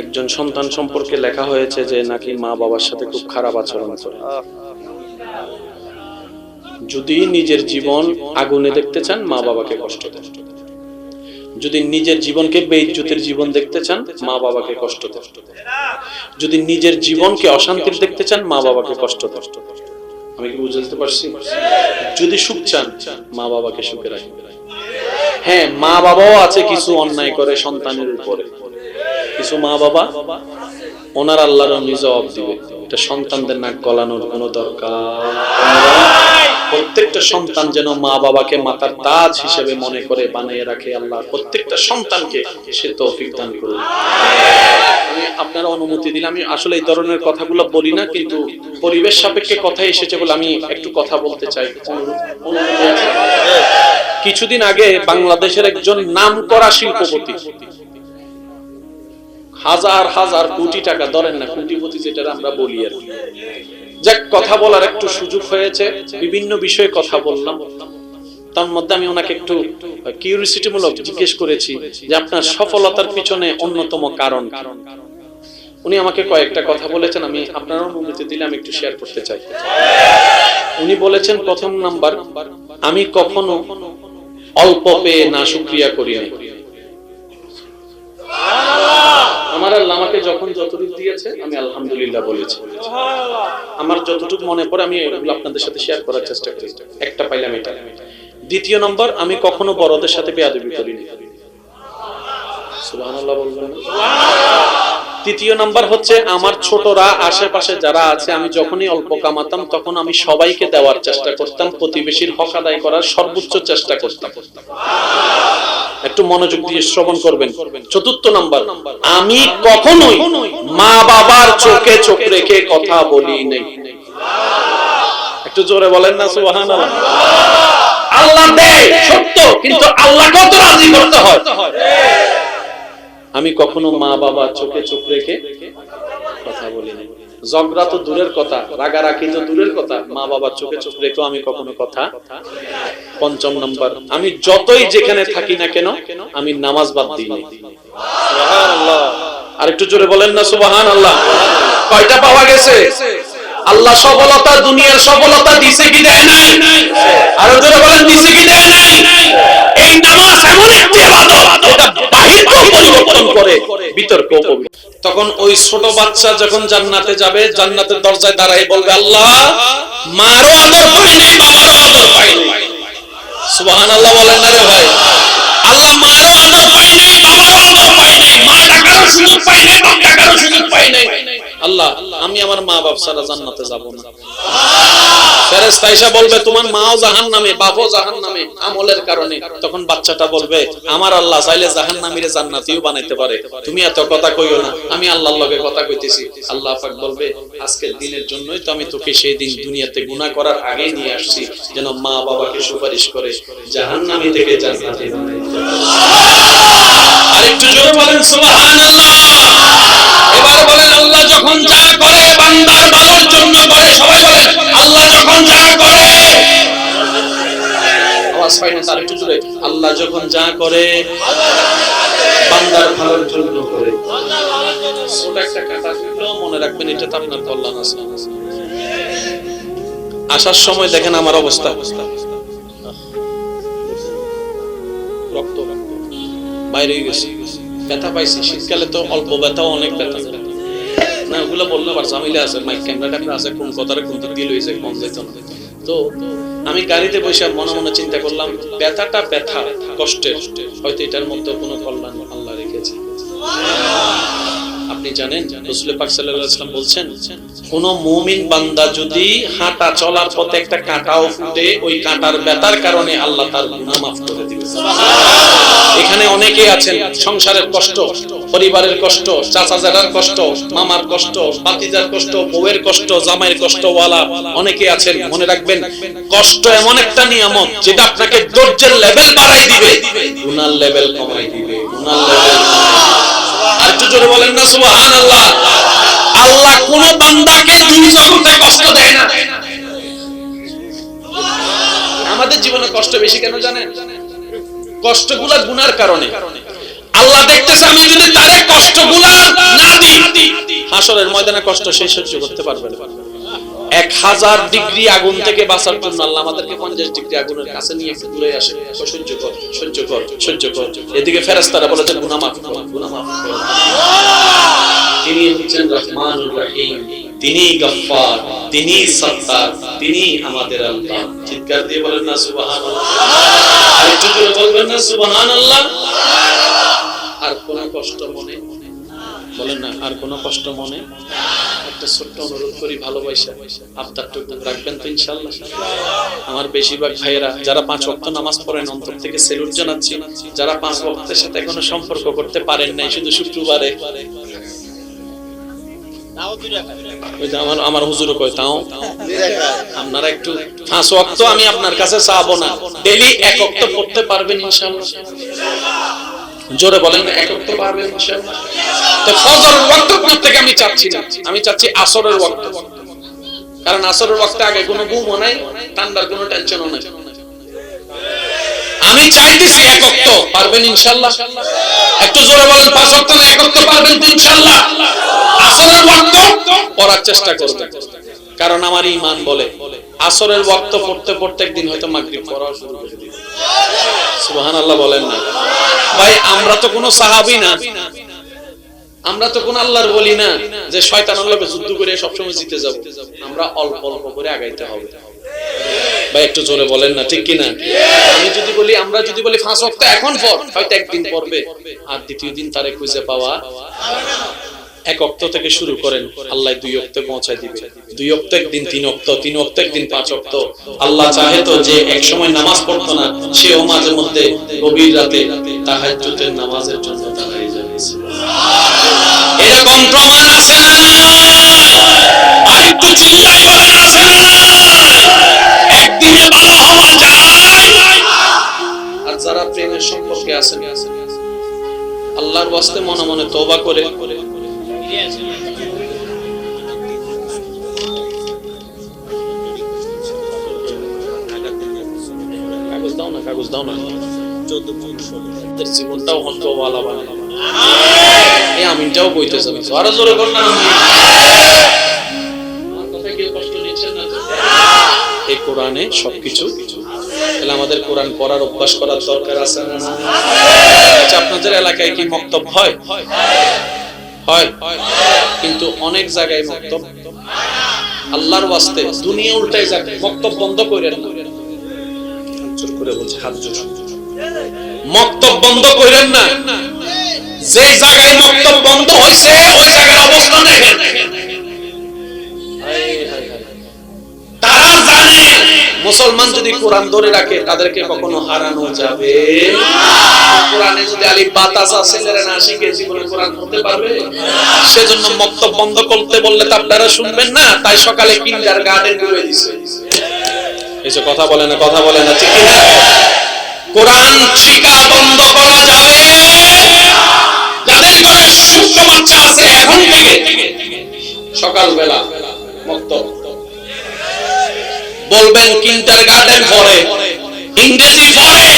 একজন সন্তান সম্পর্কে লেখা হয়েছে যে নাকি মা বাবার সাথে খুব খারাপ আচরণ করে। যদি নিজের জীবন আগুনে দেখতে চান, মা বাবাকে কষ্ট দেন। যদি নিজের জীবনকে বেইজ্জতের জীবন দেখতে চান, মা বাবাকে কষ্ট দেন। যদি নিজের জীবনকে অশান্তির দেখতে চান, মা বাবাকে কষ্ট দেন। আমি কি বুঝতে পারছি? যদি সুখ চান, মা বাবাকে সুখে রাখেন। হ্যাঁ, মা বাবাও আছে কিছু অন্যায় করে সন্তানের উপরে, কিছু মা বাবা ওনার আল্লাহর জবাব দিবে। এটা সন্তানদের নাক গলানোর কোনো দরকার। প্রত্যেকটা সন্তান যেন মা বাবাকে মাথার তাজ হিসেবে মনে করে বানিয়ে রাখে। আল্লাহ প্রত্যেকটা সন্তানকে সে তৌফিক দান করুন। আমি আপনারা অনুমতি দিলে আমি আসলে এই ধরনের কথাগুলো বলি না, কিন্তু পরিবেশ সাপেক্ষে কথা এসেছে বলে আমি একটু কথা বলতে চাই। কিছুদিন আগে বাংলাদেশের একজন নামকরা শিল্পপতি, হাজার হাজার কোটি টাকা, ধরেন না কোটিপতি যেটা আমরা বলি আর কি, যাক কথা বলার একটু সুযোগ হয়েছে, বিভিন্ন বিষয়ে কথা বললাম। তার মধ্যে আমি ওনাকে একটু কিউরিওসিটি মূলক জিজ্ঞেস করেছি যে আপনার সফলতার পিছনে অন্যতম কারণ। উনি আমাকে কয়েকটা কথা বলেছেন, আমি আপনার অনুমতি দিলে আমি একটু শেয়ার করতে চাই। উনি বলেছেন, প্রথম নাম্বার, আমি কখনো অল্প পেয়ে না শুকরিয়া করি না। আমার আল্লাহ আমাকে যখন যতটুকু দিয়েছে আমি আলহামদুলিল্লাহ বলেছি। আমার যতটুকু মনে পড়ে আমি এগুলো আপনাদের সাথে শেয়ার করার চেষ্টা করি। একটা পাইলাম এটা। দ্বিতীয় নম্বর, আমি কখনো বড়দের সাথে বেয়াদবি করি না। সুবহানাল্লাহ বলবেন। তৃতীয় নাম্বার হচ্ছে, আমার ছোটরা আশেপাশে যারা আছে, আমি যখনই অল্প কামাতাম তখন আমি সবাইকে দেওয়ার চেষ্টা করতাম, প্রতিবেশীর হক আদায় করার সর্বোচ্চ চেষ্টা করতাম। একটু মনোযোগ দিয়ে শ্রবণ করবেন। চতুর্থ নাম্বার, আমি কখনোই মা বাবার চোখে চোখ রেখে কথা বলি নাই। একটু জোরে বলেন না সুবহানাল্লাহ। আল্লাহ দেয় সত্য, কিন্তু আল্লাহকে তো রাজি করতে হয়। আমি কখনো মা বাবা চোখে চোখ রেখে কথা বলি নাই। ঝগড়া তো দূরের কথা, রাগারাগি তো দূরের কথা, মা বাবার চোখে চোখ রেখেও আমি কখনো কথা। পঞ্চম নাম্বার, আমি যতই যেখানে থাকি না কেন আমি নামাজ বাদ দিই না। সুবহানাল্লাহ। আর একটু জোরে বলেন না সুবহানাল্লাহ। কয়টা পাওয়া গেছে? আল্লাহ সফলতা, দুনিয়ার সফলতা দিছে কি দেয় নাই? আর জোরে বলেন, দিছে কি দেয় নাই? এই নামাজ এমন একটি ইবাদত যেটা বাহিরকেও পরিবর্তন করে, ভিতরকেও পবিত্র। তখন ওই ছোট বাচ্চা যখন জান্নাতে যাবে, জান্নাতের দরজায় দাঁড়ায় বলবে, আল্লাহ মারও আদর পাই নাই, বাবারও আদর পাই নাই। সুবহানাল্লাহ বলেন না রে ভাই। আল্লাহ মারও আদর পাই নাই, বাবারও আদর পাই নাই, মা ডাকারও সুযোগ পাই নাই, বাপ ডাকারও সুযোগ পাই নাই। আল্লাহ, আমি আমার মা বাপ ছাড়া জান্নাতে যাব না। ফেরেশতা এসে বলবে, তোমার মাও জাহান্নামে, বাপও জাহান্নামে আমলের কারণে। তখন বাচ্চাটা বলবে, আমার আল্লাহ চাইলে জাহান্নামীরে জান্নাতীও বানাইতে পারে, তুমি এত কথা কইও না, আমি আল্লাহর লগে কথা কইতেছি। আল্লাহ পাক বলবে, আজকের দিনের জন্যই তো আমি তোকে সেই দিন দুনিয়াতে গুনাহ করার আগে নিয়ে আসছি, যেন মা বাবাকে সুপারিশ করে জাহান্নামী থেকে জান্নাতে বানাইতে পারে। আরেকটু জোরে বলেন সুবহানাল্লাহ। এবার বলেন, আল্লাহ যখন যা করে বান্দার ভালোর জন্য করে। সবাই বলেন, আল্লাহ যখন যা করে, আওয়াজ পাই না, আরেকটু জোরে, আল্লাহ যখন যা করে বান্দার ভালোর জন্য করে। ছোট একটা কথা মনে রাখবেন, এটা তো আপনার কল্যাণ আছে। আসার সময় দেখেন আমার অবস্থা, রক্ত বাইরে গেছে, ব্যথা পাইছি। শীতকালে তো অল্প ব্যথা, অনেক ব্যথা না, ওগুলো বললে আবার ঝামেলা আছে, মাইক ক্যামেরাটা আছে, কোন কথাটা কোন দিক দিয়ে লইছে মন যেত না। তো আমি গাড়িতে বসে মনে মনে চিন্তা করলাম, ব্যথাটা ব্যথা, কষ্টের, হয়তো এটার মধ্যে কোনো কল্যাণ আল্লাহ রেখেছে। আপনি জানেন রাসূল পাক সাল্লাল্লাহু আলাইহি ওয়াসাল্লাম বলছেন, কোন মুমিন বান্দা যদি হাঁটা চলার পথে একটা কাঁটাও ফুটে, ওই কাঁটার ব্যথার কারণে আল্লাহ তার গুনাহ মাফ করে দিবেন। এখানে অনেকে আছেন সংসারের কষ্ট, পরিবারের কষ্ট, চাচা জাদার কষ্ট, মামার কষ্ট, ভাতিজার কষ্ট, বউয়ের কষ্ট, জামাইয়ের কষ্ট ওয়ালা অনেকে আছেন। মনে রাখবেন, কষ্ট এমন একটা নিয়ামত যেটা আপনাকে ধৈর্যের লেভেল বাড়াই দিবে, গুনার লেভেল কমাই দিবে। গুনার লেভেল, আর একটু জোরে বলেন না সুবহানাল্লাহ। আল্লাহ কোন বান্দাকে দুই জগতে কষ্ট দেয় না। আমাদের জীবনে কষ্ট বেশি কেন জানেন? কষ্টগুলা গুনার কারণে। আল্লাহ দেখতেছে, আমি যদি তারে কষ্টগুলা না ময়দানে কষ্ট সেই সহ্য করতে পারবে না। 1000 ডিগ্রি আগুন থেকে বাঁচার জন্য আল্লাহ আমাদেরকে 50 ডিগ্রি আগুনের কাছে নিয়ে দূরে আসে, সহ্য কর সহ্য কর সহ্য কর। এদিকে ফেরেশতারা বলেছেন গুনাহ মাফ কর গুনাহ মাফ কর। তিনি হচ্ছেন রহমানুর রহিম, তিনি গফফার, তিনি সত্তার, তিনি আমাদের আল্লাহ। চিৎকার দিয়ে বলেন না সুবহানাল্লাহ। আরেকটু জোরে বলবেন না সুবহানাল্লাহ। আর কোন কষ্ট মনে বলেন না, আর কোন কষ্ট মনে? একটা ছোট্ট অনুরোধ করি, ভালোবাসা আবদারটুকু রাখবেন তো ইনশাআল্লাহ। আমার বেশিরভাগ ভাইয়েরা যারা 5 ওয়াক্ত নামাজ পড়েন অন্তর থেকে সেলুট জানাচ্ছি। যারা 5 ওয়াক্তের সাথে এখনো সম্পর্ক করতে পারেন নাই, শুধু শুক্রবারে আমার হুজুরও কয় তাও আপনারা একটু 5 ওয়াক্ত আমি আপনার কাছে চাবো না, ডেইলি 1 ওয়াক্ত পড়তে পারবেন ইনশাআল্লাহ? জোরে বলেন না, 1 ওয়াক্ত পারবেন ইনশাআল্লাহ? তো ফজরের ওয়াক্ত থেকে আমি চাচ্ছি না, আমি চাচ্ছি আসরের ওয়াক্ত। কারণ আসরের ওয়াক্তে আগে কোনো ঘুমও নাই, ঠান্ডার কোনো টেনশনও নাই। আমি চাইতেছি 1 ওয়াক্ত পারবেন ইনশাআল্লাহ? একটু জোরে বলেন 5 ওয়াক্ত না 1 ওয়াক্ত পারবেন তো ইনশাআল্লাহ? আসরের ওয়াক্ত পড়ার চেষ্টা করবেন। কারণ আমার ঈমান বলে আসরের ওয়াক্ত পড়তে পড়তে একদিন হয়তো মাগরিব পড়া শুরু করে দিবে। সুবহানাল্লাহ বলেন না ভাই। আমরা তো কোনো সাহাবী না, আমরা তো কোন আল্লাহর বলি না যে শয়তানের লগে যুদ্ধ করে সব সময় জিতে যাব। আমরা অল্প অল্প করে আগাইতে হবে ভাই। একটু জোরে বলেন না, ঠিক কি না? আমরা যদি বলি 5 ওয়াক্ত এখন পড়, হয়তো একদিন পড়বে, আর দ্বিতীয় দিন তারে খুঁজে পাওয়া। 1 ওয়াক্ত থেকে শুরু করেন, আল্লাহ 2 ওয়াক্তে পৌঁছায় দিবে। 2 ওয়াক্ত একদিন 3 ওয়াক্ত, 3 ওয়াক্ত একদিন 5 ওয়াক্ত। আল্লাহ চাহে তো যে এক সময় নামাজ পড়তো না, সেও মাঝে মধ্যে গভীর রাতে তাহাজ্জুদের নামাজের জন্য দাঁড়িয়ে যাবে। এরকম প্রমাণ আছে না নাই? আরেকটু চিল্লায় বলেন আছে না নাই? একদিনে ভালো হওয়া যায়। আর যারা প্রেমের সম্পর্কে আছেন, আল্লাহর ওয়াস্তে মনে মনে তওবা করে কাগজ দাও না 14 জীবনটাও হন্তওয়ালা বানানো। এই আমিনটাও কইতেছে আরো জোরে বল না। আমার কথা কি কষ্ট নিচ্ছেন না? এই কোরআনে সবকিছু। তাহলে আমাদের কোরআন পড়ার অভ্যাস করার দরকার আছে না? আচ্ছা, আপনাদের এলাকায় কি মক্তব হয়? হয়, কিন্তু অনেক জায়গায় মক্তব আল্লাহর ওয়াস্তে দুনিয়া উল্টায় যাক, মক্তব বন্ধ করেন না। জোর করে বলছি, হাত জোর। মক্তব বন্ধ করেন না। যে জায়গায় মক্তব বন্ধ হইছে ওই জায়গার অবস্থা দেখেন। তারা জানে মুসলমান যদি কোরআন ধরে রাখে তাদেরকে কখনো হারানো যাবে না। কোরআনে যদি আলিফ বা তা ছেলেরা না শিখে জীবনে কোরআন পড়তে পারবে? সেজন্য মক্তব বন্ধ করতে বললে তো আপনারা শুনবেন না, তাই সকালে কিন্ডারগার্টেন করে দিয়েছে। এই যে কথা বলে না, কথা বলে না, ঠিক না? কোরআন শিক্ষা বন্ধ করা যাবে। যাদের ঘরে ছোট্ট বাচ্চা আছে এখন থেকে সকালবেলা মক্তব বলবেন, কিন্ডারগার্টেন পড়ে, ইংরেজি পড়ে,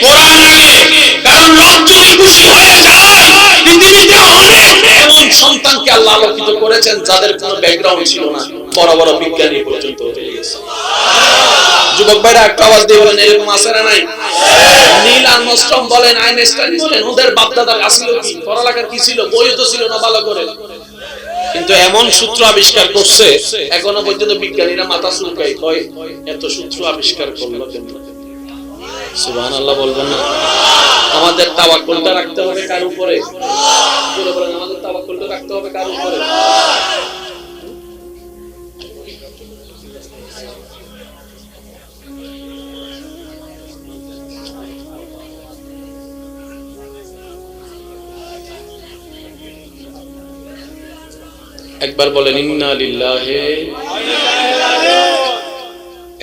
কোরআন আগে। কারণ রব যদি খুশি হয়ে যায় পৃথিবীতে অনেক এমন সন্তানকে আল্লাহ আলোকিত করেছেন যাদের কোনো ব্যাকগ্রাউন্ড ছিল না, বড় বড় বিজ্ঞানী পর্যন্ত হয়ে গেছে। যুবক ভাইরা একটা আওয়াজ দিয়ে বলেন, এরকম আছে না নাই? নীল আর্মস্ট্রং বলেন, আইনস্টাইন বলেন, ওদের বাপ দাদার আসল কি পড়ালেখার কি ছিল? বই তো ছিল না ভালো করে, কিন্তু এমন সূত্র আবিষ্কার করছে এখনো পর্যন্ত বিজ্ঞানীরা মাথা চুলকায়, কয় এত সূত্র আবিষ্কার করলো কেন? সুবহানাল্লাহ বলবেন না? আমাদের তাওয়াক্কুলটা রাখতে হবে কার উপরে? বলেন, আমাদের তাওয়াক্কুলটা রাখতে হবে কার উপরে? একবার বলেন ইন্না লিল্লাহি।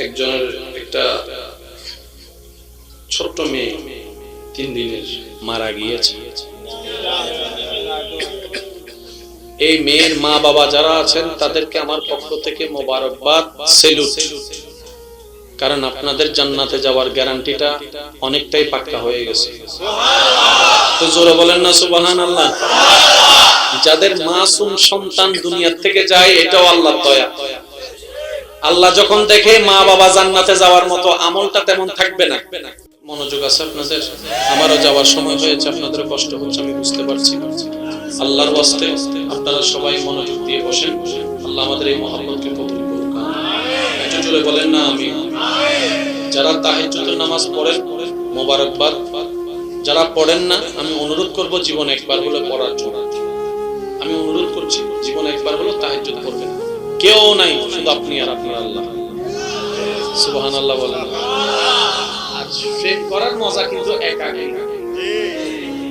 একজনের একটা ছোট্ট মেয়ে 3 দিনের মারা গিয়েছে। এই মেয়ের মা বাবা যারা আছেন তাদেরকে আমার পক্ষ থেকে মোবারকবাদ, সেলুট। কারণ আপনাদের জান্নাতে যাওয়ার গ্যারান্টিটা অনেকটাই পাক্কা হয়ে গেছে। তো জোরে বলেন না সুবহানাল্লাহ। যাদের মাসুম সন্তান দুনিয়া থেকে যায়, এটাও আল্লাহর দয়া। আল্লাহ যখন দেখে মা বাবা জান্নাতে যাওয়ার মতো, আমলটা তেমন থাকবে না। মনোযোগ আছে আপনাদের? আমারও যাওয়ার সময় হয়েছে, আপনাদের কষ্ট হচ্ছে আমি বুঝতে পারছি। আল্লাহর ওয়াস্তে আপনারা সবাই মনোযোগ দিয়ে বসেন। আল্লাহ আমাদের এই মহব্বতকে কবুল করুন। একটু জোরে বলেন না আমিন। যারা তাহাজ্জুদের নামাজ পড়েন মোবারকবাদ, যারা পড়েন না আমি অনুরোধ করব জীবনে একবার হলে পড়ার জন্য। আমি অনুরোধ করছি জীবনে একবার হলো তাহাজ্জুদ পড়বেন। কেউ নাই, শুধু আপনি আর আপনার আল্লাহ। সুবহানাল্লাহ বলেন। আর প্রেম করার মজা কিন্তু একাকী,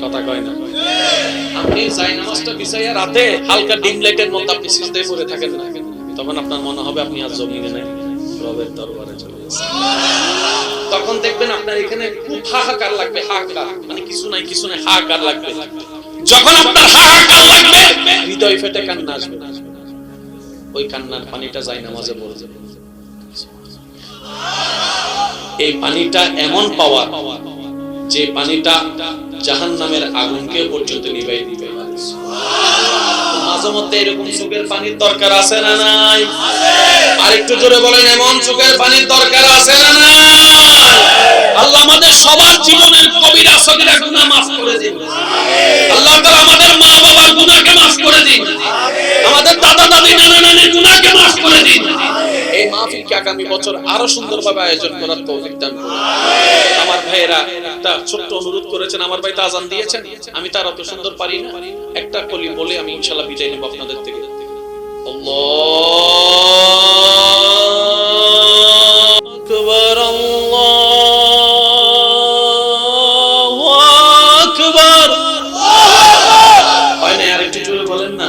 কথা কয় না। আপনি যাই নামাজটা বিছাইয়া রাতে হালকা ডিম লাইটের মধ্যে আপনি সিজদায় পড়ে থাকেন না, তখন আপনার মনে হবে আপনি আর জমিনে নাই, রবের দরবারে চলে গেছেন। তখন দেখবেন আপনার এখানে খুব হাহাকার লাগবে, হাহাকার মানে কিছু নাই হাহাকার লাগবে। যখন আপনার হাহাকার লাগবে, হৃদয় ফেটে কান্না আসবে, ওই কান্নার পানিটা যায় নামাজে পড়ে যাবে। এই পানিটা এমন পাওয়া যে পানিটা জাহান্নামের আগুনকে পর্যন্ত নিভাই দিবে। মাঝে মধ্যে এরকম চোখের পানির দরকার আছে না নাই? আরেকটু জোরে বলেন, এমন চোখের পানির দরকার আছে না নাই? আল্লাহ আমাদের সবার জীবনের কবিরা সগীরা গুনাহ মাফ করে দিন। আল্লাহ তাআলা আমাদের মা বাবার গুনাহকে মাফ করে দিন। আমাদের দাদা দাদি নানা নানির গুনাহকে মাফ করে দিন। এই মাহফিলকে আগামী বছর আরো সুন্দরভাবে আয়োজন করার তৌফিক দান করুন। আমার ভাইয়েরা একটা ছোট্ট অনুরোধ করেছেন, আমার ভাই তো আজান দিয়েছেন, আমি তার অত সুন্দর পারি না, একটা কলি বলে আমি ইনশাআল্লাহ বিদায় নেব আপনাদের থেকে। আল্লাহু আকবার, আল্লাহু আকবার। হয় না? আর একটু জোরে বলেন না।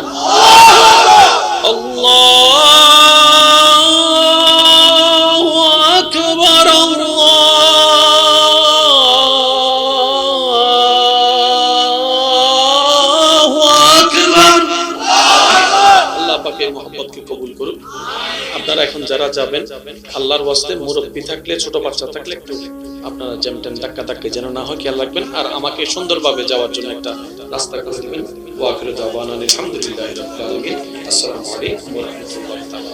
আল্লাহ আপনারা এখন যারা যাবেন আল্লাহর ওয়াস্তে মুরব্বি থাকলে ছোট বাচ্চা থাকলে একটু আপনারা জ্যামটেন ধাক্কা ধাক্কি যেন না হয় খেয়াল রাখবেন, আর আমাকে সুন্দরভাবে যাওয়ার জন্য একটা রাস্তা করে দিবেন। ওয়া আখিরু দাওয়ানা আলহামদুলিল্লাহি রাব্বিল আলামিন। আসসালামু আলাইকুম ওয়া রাহমাতুল্লাহি তাআলা।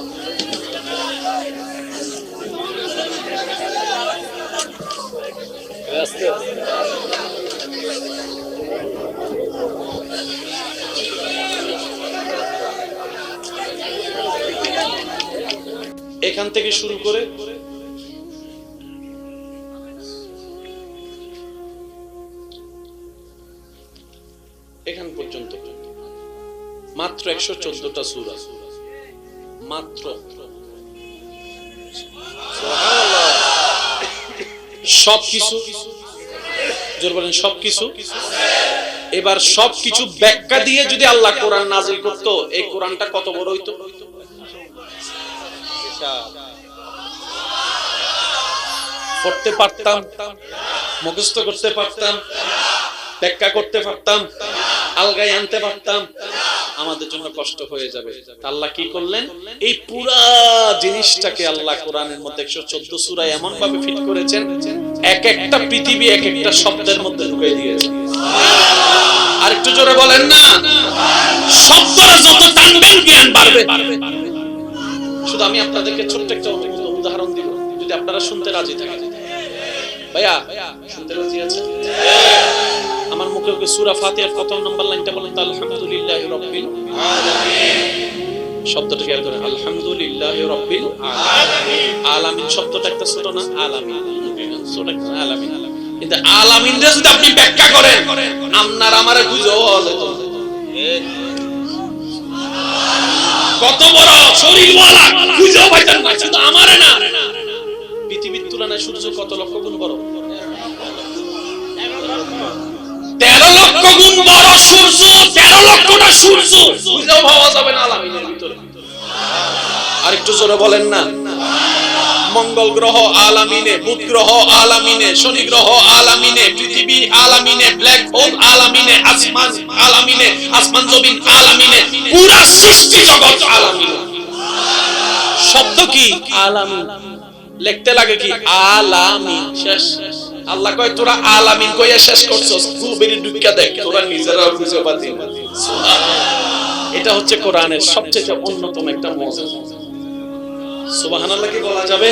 এখান থেকে শুরু করে এখান পর্যন্ত মাত্র 114টা সূরা, মাত্র। সবকিছু জোর বলেন, সবকিছু। এবার সবকিছু ব্যাখ্যা দিয়ে যদি আল্লাহ কোরআন নাযিল করতো, এই কোরআনটা কত বড় হইতো। পড়তে পারতাম, মুখস্থ করতে পারতাম, ব্যাখ্যা করতে পারতাম, আলগায় আনতে পারতাম, আমাদের জন্য কষ্ট হয়ে যাবে। আল্লাহ কি করলেন? এই পুরা জিনিসটাকে আল্লাহ কোরআনের মধ্যে 114 সূরায় এমন ভাবে ফিট করেছেন, এক একটা পৃথিবী এক একটা শব্দের মধ্যে ঢুকিয়ে দিয়েছেন। আর একটু জোরে বলেন না। শব্দরা যত টানবেন জ্ঞান বাড়বে। শুধু আমি আপনাদেরকে ছোট্ট একটা উদাহরণ দিব, যদি আপনারা শুনতে রাজি থাকেন। ভাইয়া শুনতে রাজি আছেন? আমার মুখে ওকে সূরা ফাতিহার প্রথম নাম্বার লাইনটা বলেন তো, আলহামদুলিল্লাহি রাব্বিল আলামিন। শব্দটা খেয়াল করেন, আলহামদুলিল্লাহি রাব্বিল আলামিন। আলামিন শব্দটা একটা ছোট না? আলামিন ছোট একটা আলামিন, কিন্তু আলামিনরে যদি আপনি ব্যাখ্যা করেন, আপনার আমারে বুঝাও হলো কত বড় শরীরওয়ালা বুঝাও পাইতেন না, শুধু আমারে না, পৃথিবীর তুলনায় সূর্য কত লক্ষ গুণ বড়। 13 লক্ষ গুণ বড় সূর্য, 13 লক্ষটা সূর্য বুঝাও ভাবা যাবে না আলামিনের ভিতরে। আরেকটু জোরে বলেন না। মঙ্গল গ্রহ আলামিনে, বুধ গ্রহ আলামিনে, শনি গ্রহ আলামিনে, পৃথিবী আলামিনে, ব্ল্যাক হোল আলামিনে, আসমান আলামিনে, আসমান জমিন আলামিনে, পুরা সৃষ্টি জগৎ আলামিনে। শব্দ কি? আলামিন। লিখতে লাগে কি? আলামিন। শেষ। আল্লাহ কয় তোরা আলামিন কইয়া শেষ করছস, খুব বেরি ঢুকিয়া দেখ, তোরা নিজেরা বুঝতে পারছিস। সুবহানাল্লাহ। এটা হচ্ছে কোরআনের সবচেয়ে অন্যতম একটা মুজিজা। সুবহানাল্লাহ কি বলা যাবে?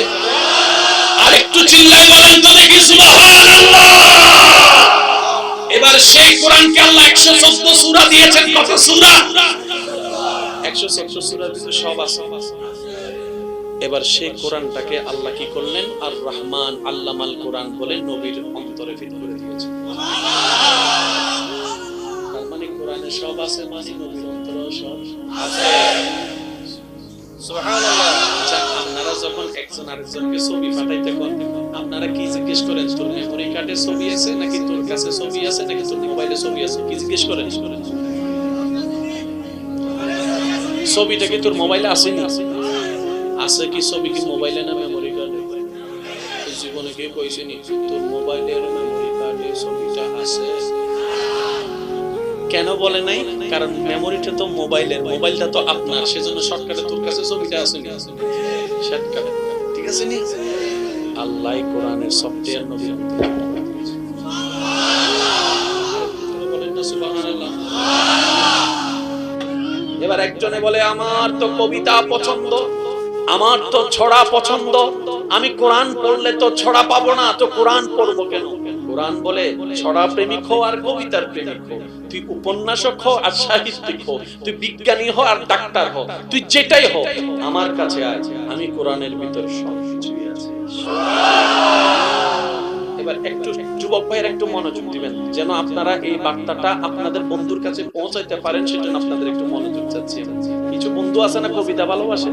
আর একটু চিল্লায় বলেন তো দেখি সুবহানাল্লাহ। এবার সেই কোরআনকে আল্লাহ 114 সূরা দিয়েছেন। কত সূরা? 114 সূরার ভিতরে সব আছে। এবার সেই কোরআনটাকে আল্লাহ কি করলেন? আর রহমান আল্লামাল কোরআন বলে নবীর অন্তরে ফিট করে দিয়েছেন। তার মানে কোরআনে সব আছে, মানে নবীর অন্তরেও সব আছে। সুবহানাল্লাহ। আচ্ছা, আপনারা যখন একজন আরেকজনকে ছবি পাঠাইতে করেন, আপনারা কি জিজ্ঞেস করেন? তোর মেমরি কার্ডে ছবি আছে নাকি তোর কাছে ছবি আছে নাকি তোর মোবাইলে ছবি আছে? কি জিজ্ঞেস করেন? ছবিটা কি তোর মোবাইলে আছে না? আছে কি ছবি কি মোবাইলে না মেমরি কার্ডে? জীবনে কেউ কইছে নি তোর মোবাইলের মেমরি কার্ডে ছবিটা আছে? কেন বলে নাই? কারণ মেমোরিটা তো মোবাইলের, মোবাইলটা তো আপনার, সেজন্য শর্টকাটে তোর কাছে ছবিটা আছে নি? শর্টকাট, ঠিক আছে নি? আল্লাহ কোরআনের সফটওয়্যার নবী বলেন না সুবহানাল্লাহ। এবার একজনে বলে আমার তো কবিতা পছন্দ, আমার তো ছড়া পছন্দ, আমি কোরআন পড়লে তো ছড়া পাবো না, তো কোরআন পড়বো কেন? কোরআন বলে ছড়া প্রেমিক হও আর কবিতার প্রেমিক হও, তুই উপন্যাসক হও আর সাহিত্যিক হও, তুই বিজ্ঞানী হও আর ডাক্তার হও, তুই যেটাই হও আমার কাছে আয়, আমি কোরআনের ভিতর সবকিছুই আছে। এবার একটু যুবক ভাইয়ের একটু মনোযোগ দিবেন, যেন আপনারা এই বার্তাটা আপনাদের বন্ধুর কাছে পৌঁছাইতে পারেন, সেজন্য আপনাদের একটু মনোযোগ চাচ্ছি। কিছু বন্ধু আছে না কবিতা ভালোবাসে,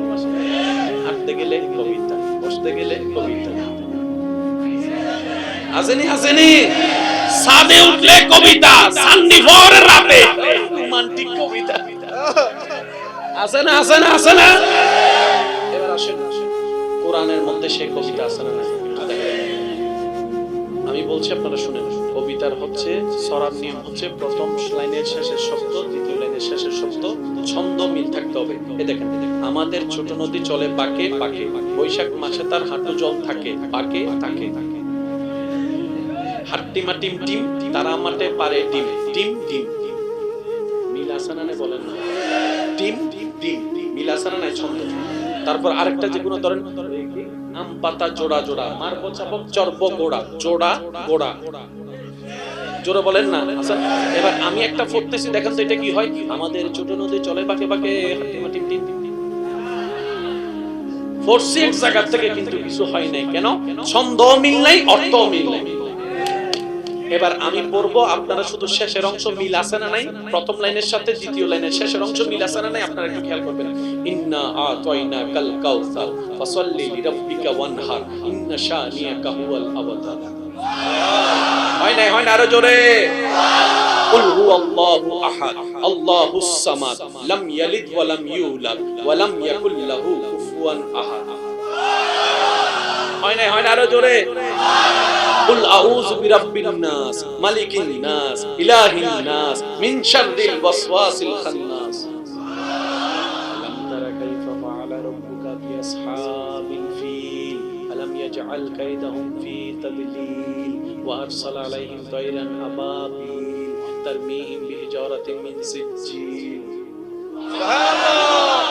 হাঁটতে গেলে কবিতা, বসতে গেলে কবিতা, আসেনি আসেনি, সাদে উঠলে কবিতা, সান্নি ভরে রাতে রোমান্টিক কবিতা, আছে না আছে না আছে না? এবার আসেন কোরআনের মধ্যে সেই কবিতা আছে না? আমি বলছি আপনারা শুনেন। কবিতার হচ্ছে সরার নিয়ম হচ্ছে প্রথম লাইনের শেষের শব্দ, দ্বিতীয় লাইনের শেষের শব্দ ছন্দ মিল থাকতে হবে। এই দেখেন, আমাদের ছোট নদী চলে পাকে পাকে, বৈশাখ মাসে তার হাঁটু জল থাকে, পাকে থাকে, হাট্টিমা টিম টিম, তারা মাঠে পারে ডিম টিম টিম। মিল আছে না? বলেন না, টিম টিম মিল আছে না? ছন্দ। তারপর আরেকটা যেগুলো ধরেন, আম পাতা জোড়া জোড়া, মারবো চাপক চর্ব গোড়া, জোড়া গোড়া, জোরে বলেন না। আচ্ছা, এবার আমি একটা পড়তেছি, দেখেন তো এটা কি হয়? আমাদের ছোট নদী চলে পাকে পাকে, হাট্টিমা টিম টিম। ফোর্সি এক জায়গা থেকে, কিন্তু কিছু হয় নাই। কেন? ছন্দ মিল নাই, অর্থ মিল নাই। এবার আমি পড়বো, আপনারা শুধু শেষের অংশ মিল আছে না নাই, প্রথম লাইনের সাথে দ্বিতীয় লাইনের শেষের অংশ মিল আছে না নাই, আপনারা একটু খেয়াল করবেন। ইন্না আতাইনাকাল কাউসার ফাসাল্লি লিরাব্বিকা ওয়ানহার ইন্না শানিয়াকা হুয়াল আবতার। হয় না? হয় না? আরো জোরে। কুল হুয়াল্লাহু আহাদ আল্লাহুস সামাদ লাম ইয়ালিদ ওয়া লাম ইউলাদ ওয়া লাম ইয়াকুল লাহু কুফুয়ান আহাদ। হয় না? হয় না? আরো জোরে। কুল আউযু বিরাব্বিন নাস মালিকিন নাস ইলাহিন নাস মিন শাররিল ওয়াসওয়াসিল খান্নাস। আলাম তারা কাইফা ফাআলা রাব্বুকা বিআসহাবিল ফিল আলাম ইয়াজআল কাইদাহুম ফি তাদলিল ওয়া আরসালা আলাইহিম তায়রান আবাবিল তারমিহিম বিহিজারাতিন মিন সিজ্জিল। সুবহানাল্লাহ।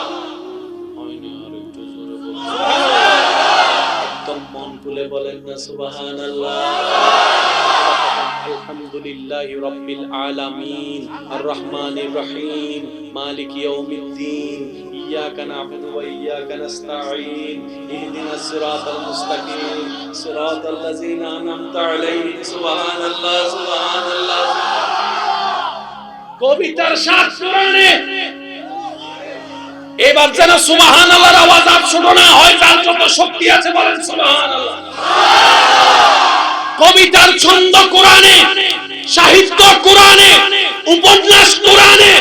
হয় না? আর একটু জোরে বলুন সুবহানাল্লাহ। মন খুলে বলেন না সুবহানাল্লাহ। আলহামদুলিল্লাহি রাব্বিল আলামিন আর রহমানির রহিম মালিক ইয়াউমিদ্দিন ইয়াকা না'বুদু ওয়া ইয়াকা নাস্তাঈন ইহদিনাস সিরাতাল মুস্তাকিম সিরাতাল লাযিনা আন'আমতা আলাইহিম। সুবহানাল্লাহ সুবহানাল্লাহ। কবিতার সাত কোরআনে। এবার যেন সুবহানাল্লাহর আওয়াজ আর ছোট না হয়, তার যত শক্তি আছে বলেন সুবহানাল্লাহ। কবিতার ছন্দ কোরআনে, সাহিত্য কোরআনে, উপন্যাস কোরআনে,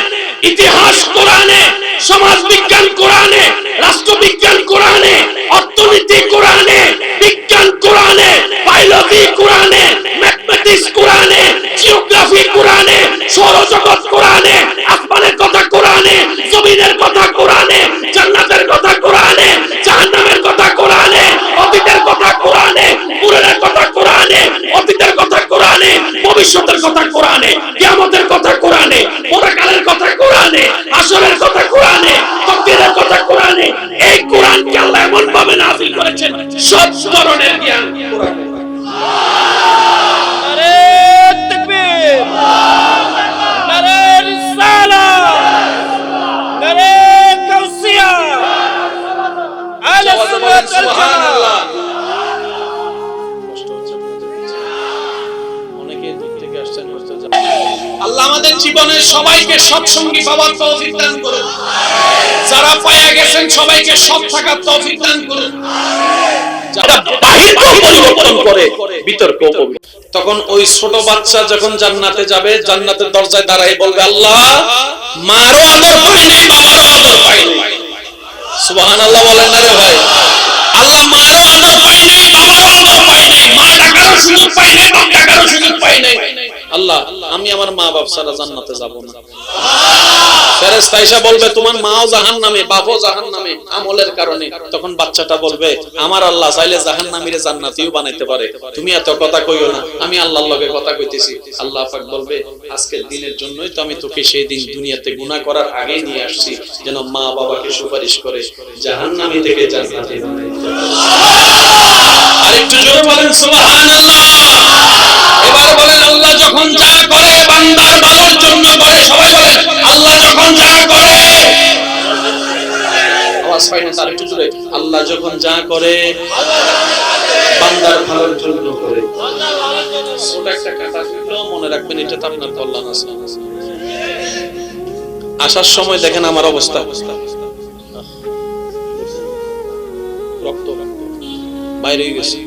ইতিহাস কোরআনে, সমাজ বিজ্ঞান কোরআনে, রাষ্ট্রবিজ্ঞান কোরআনে, অর্থনীতি কোরআনে, বিজ্ঞান কোরআনে, বায়োলজি কোরআনে, ম্যাথমেটিক্স কোরআনে, জিওগ্রাফি কোরআনে, সৌরজগৎ কোরআনে, আসমানের কথা কোরআনে, জমিনের কথা কোরআনে, জান্নাতের কথা কোরআনে, জাহান্নামের কথা কোরআনে, অতীতের কথা কোরআনে, পুরাণের কথা কোরআনে, অতীতের কথা কোরআনে, ভবিষ্যতের কথা কোরআনে, কিয়ামতের কথা কোরআনে, পরকালের কথা কোরআনে, আসরের কথা সবাইকে সৎসঙ্গী পাওয়ার তৌফিক দান করুন। যারা পায়া গেছেন সবাইকে সৎ থাকার তৌফিক দান করুন। যারা বাহিরকেও পরিবর্তন করে ভিতরকেও পবিত্র। তখন ওই ছোট বাচ্চা যখন জান্নাতে যাবে, জান্নাতের দরজায় দাঁড়ায় বলবে, আল্লাহ মারও আদর পাই নাই, বাবারও আদর পাই নাই। সুবহানাল্লাহ বলেন না রে ভাই? আল্লাহ মারও আদর পাই নাই, বাবারও আদর পাই নাই, মা ডাকারও সুযোগ পাই নাই, বাপ ডাকারও সুযোগ পাই নাই। আল্লাহ আমি আমার মা বাপ ছাড়া জান্নাতে যাব না। ফেরেশতা এসে বলবে, তোমার মাও জাহান্নামে, বাপও জাহান্নামে আমলের কারণে। তখন বাচ্চাটা বলবে, আমার আল্লাহ চাইলে জাহান্নামীরে জান্নাতীও বানাইতে পারে, তুমি এত কথা কইও না, আমি আল্লাহর লগে কথা কইতেছি। আল্লাহ পাক বলবে, আজকের দিনের জন্যই তো আমি তোকে সেই দিন দুনিয়াতে গুনাহ করার আগে নিয়ে আসছি, যেন মা বাবাকে সুপারিশ করে জাহান্নামী থেকে জান্নাতে বানাইতে পারে। আরেকটু জোরে বলেন সুবহানাল্লাহ। এবার বলেন, আল্লাহ যখন যা করে বান্দার ভালোর জন্য করে। সবাই বলেন, আল্লাহ যখন যা করে, আওয়াজ পাই না, আরেকটু জোরে, আল্লাহ যখন যা করে বান্দার ভালোর জন্য করে। ছোট একটা কথা মনে রাখবেন, এটা তো আপনার কল্যাণ আছে। আসার সময় দেখেন আমার অবস্থা, রক্ত বাইরে গেছে,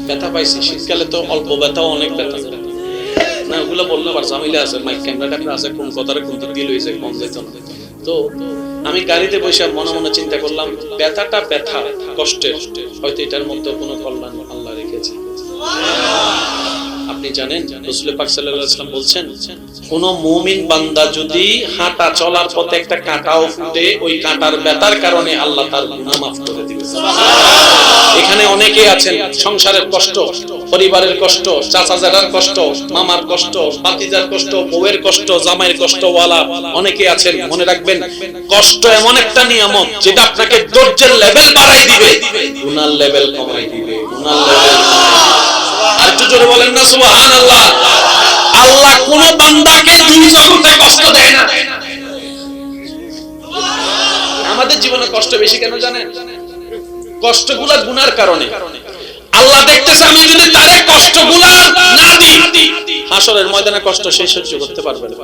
ব্যথা পাইছি। শীতকালে তো অল্প ব্যথা, অনেক ব্যথা না, ওগুলো বললে আবার ঝামেলা আছে, মাইক ক্যামেরাটা আছে, কোন কথাটা কোন দিক দিয়ে লইছে মন যেত না। তো আমি গাড়িতে বসে মনে মনে চিন্তা করলাম, ব্যথাটা ব্যথা, কষ্টের, হয়তো এটার মধ্যে কোনো কল্যাণ আল্লাহ রেখেছে। আপনি জানেন রাসূল পাক সাল্লাল্লাহু আলাইহি ওয়াসাল্লাম বলছেন, কোন মুমিন বান্দা যদি হাঁটা চলার পথে একটা কাঁটাও ফুটে, ওই কাঁটার ব্যথার কারণে আল্লাহ তার গুনাহ মাফ করে দিবেন। এখানে অনেকে আছেন সংসারের কষ্ট, পরিবারের কষ্ট, চাচা জাদার কষ্ট, মামার কষ্ট, ভাতিজার কষ্ট, বউয়ের কষ্ট, জামাইয়ের কষ্ট ওয়ালা অনেকে আছেন। মনে রাখবেন, কষ্ট এমন একটা নিয়ামত যেটা আপনাকে ধৈর্যের লেভেল বাড়াই দিবে, গুনার লেভেল কমাই দিবে। গুনার লেভেল, আর একটু জোরে বলেন না সুবহানাল্লাহ। আল্লাহ কোন বান্দাকে দুই জগতে কষ্ট দেয় না। আমাদের জীবনে কষ্ট বেশি কেন জানেন? কষ্টগুলা গুনার কারণে। আল্লাহ দেখতেছে, আমি যদি তারে কষ্টগুলা না দিই, হাসরের ময়দানে কষ্ট সে সহ্য করতে পারবে না।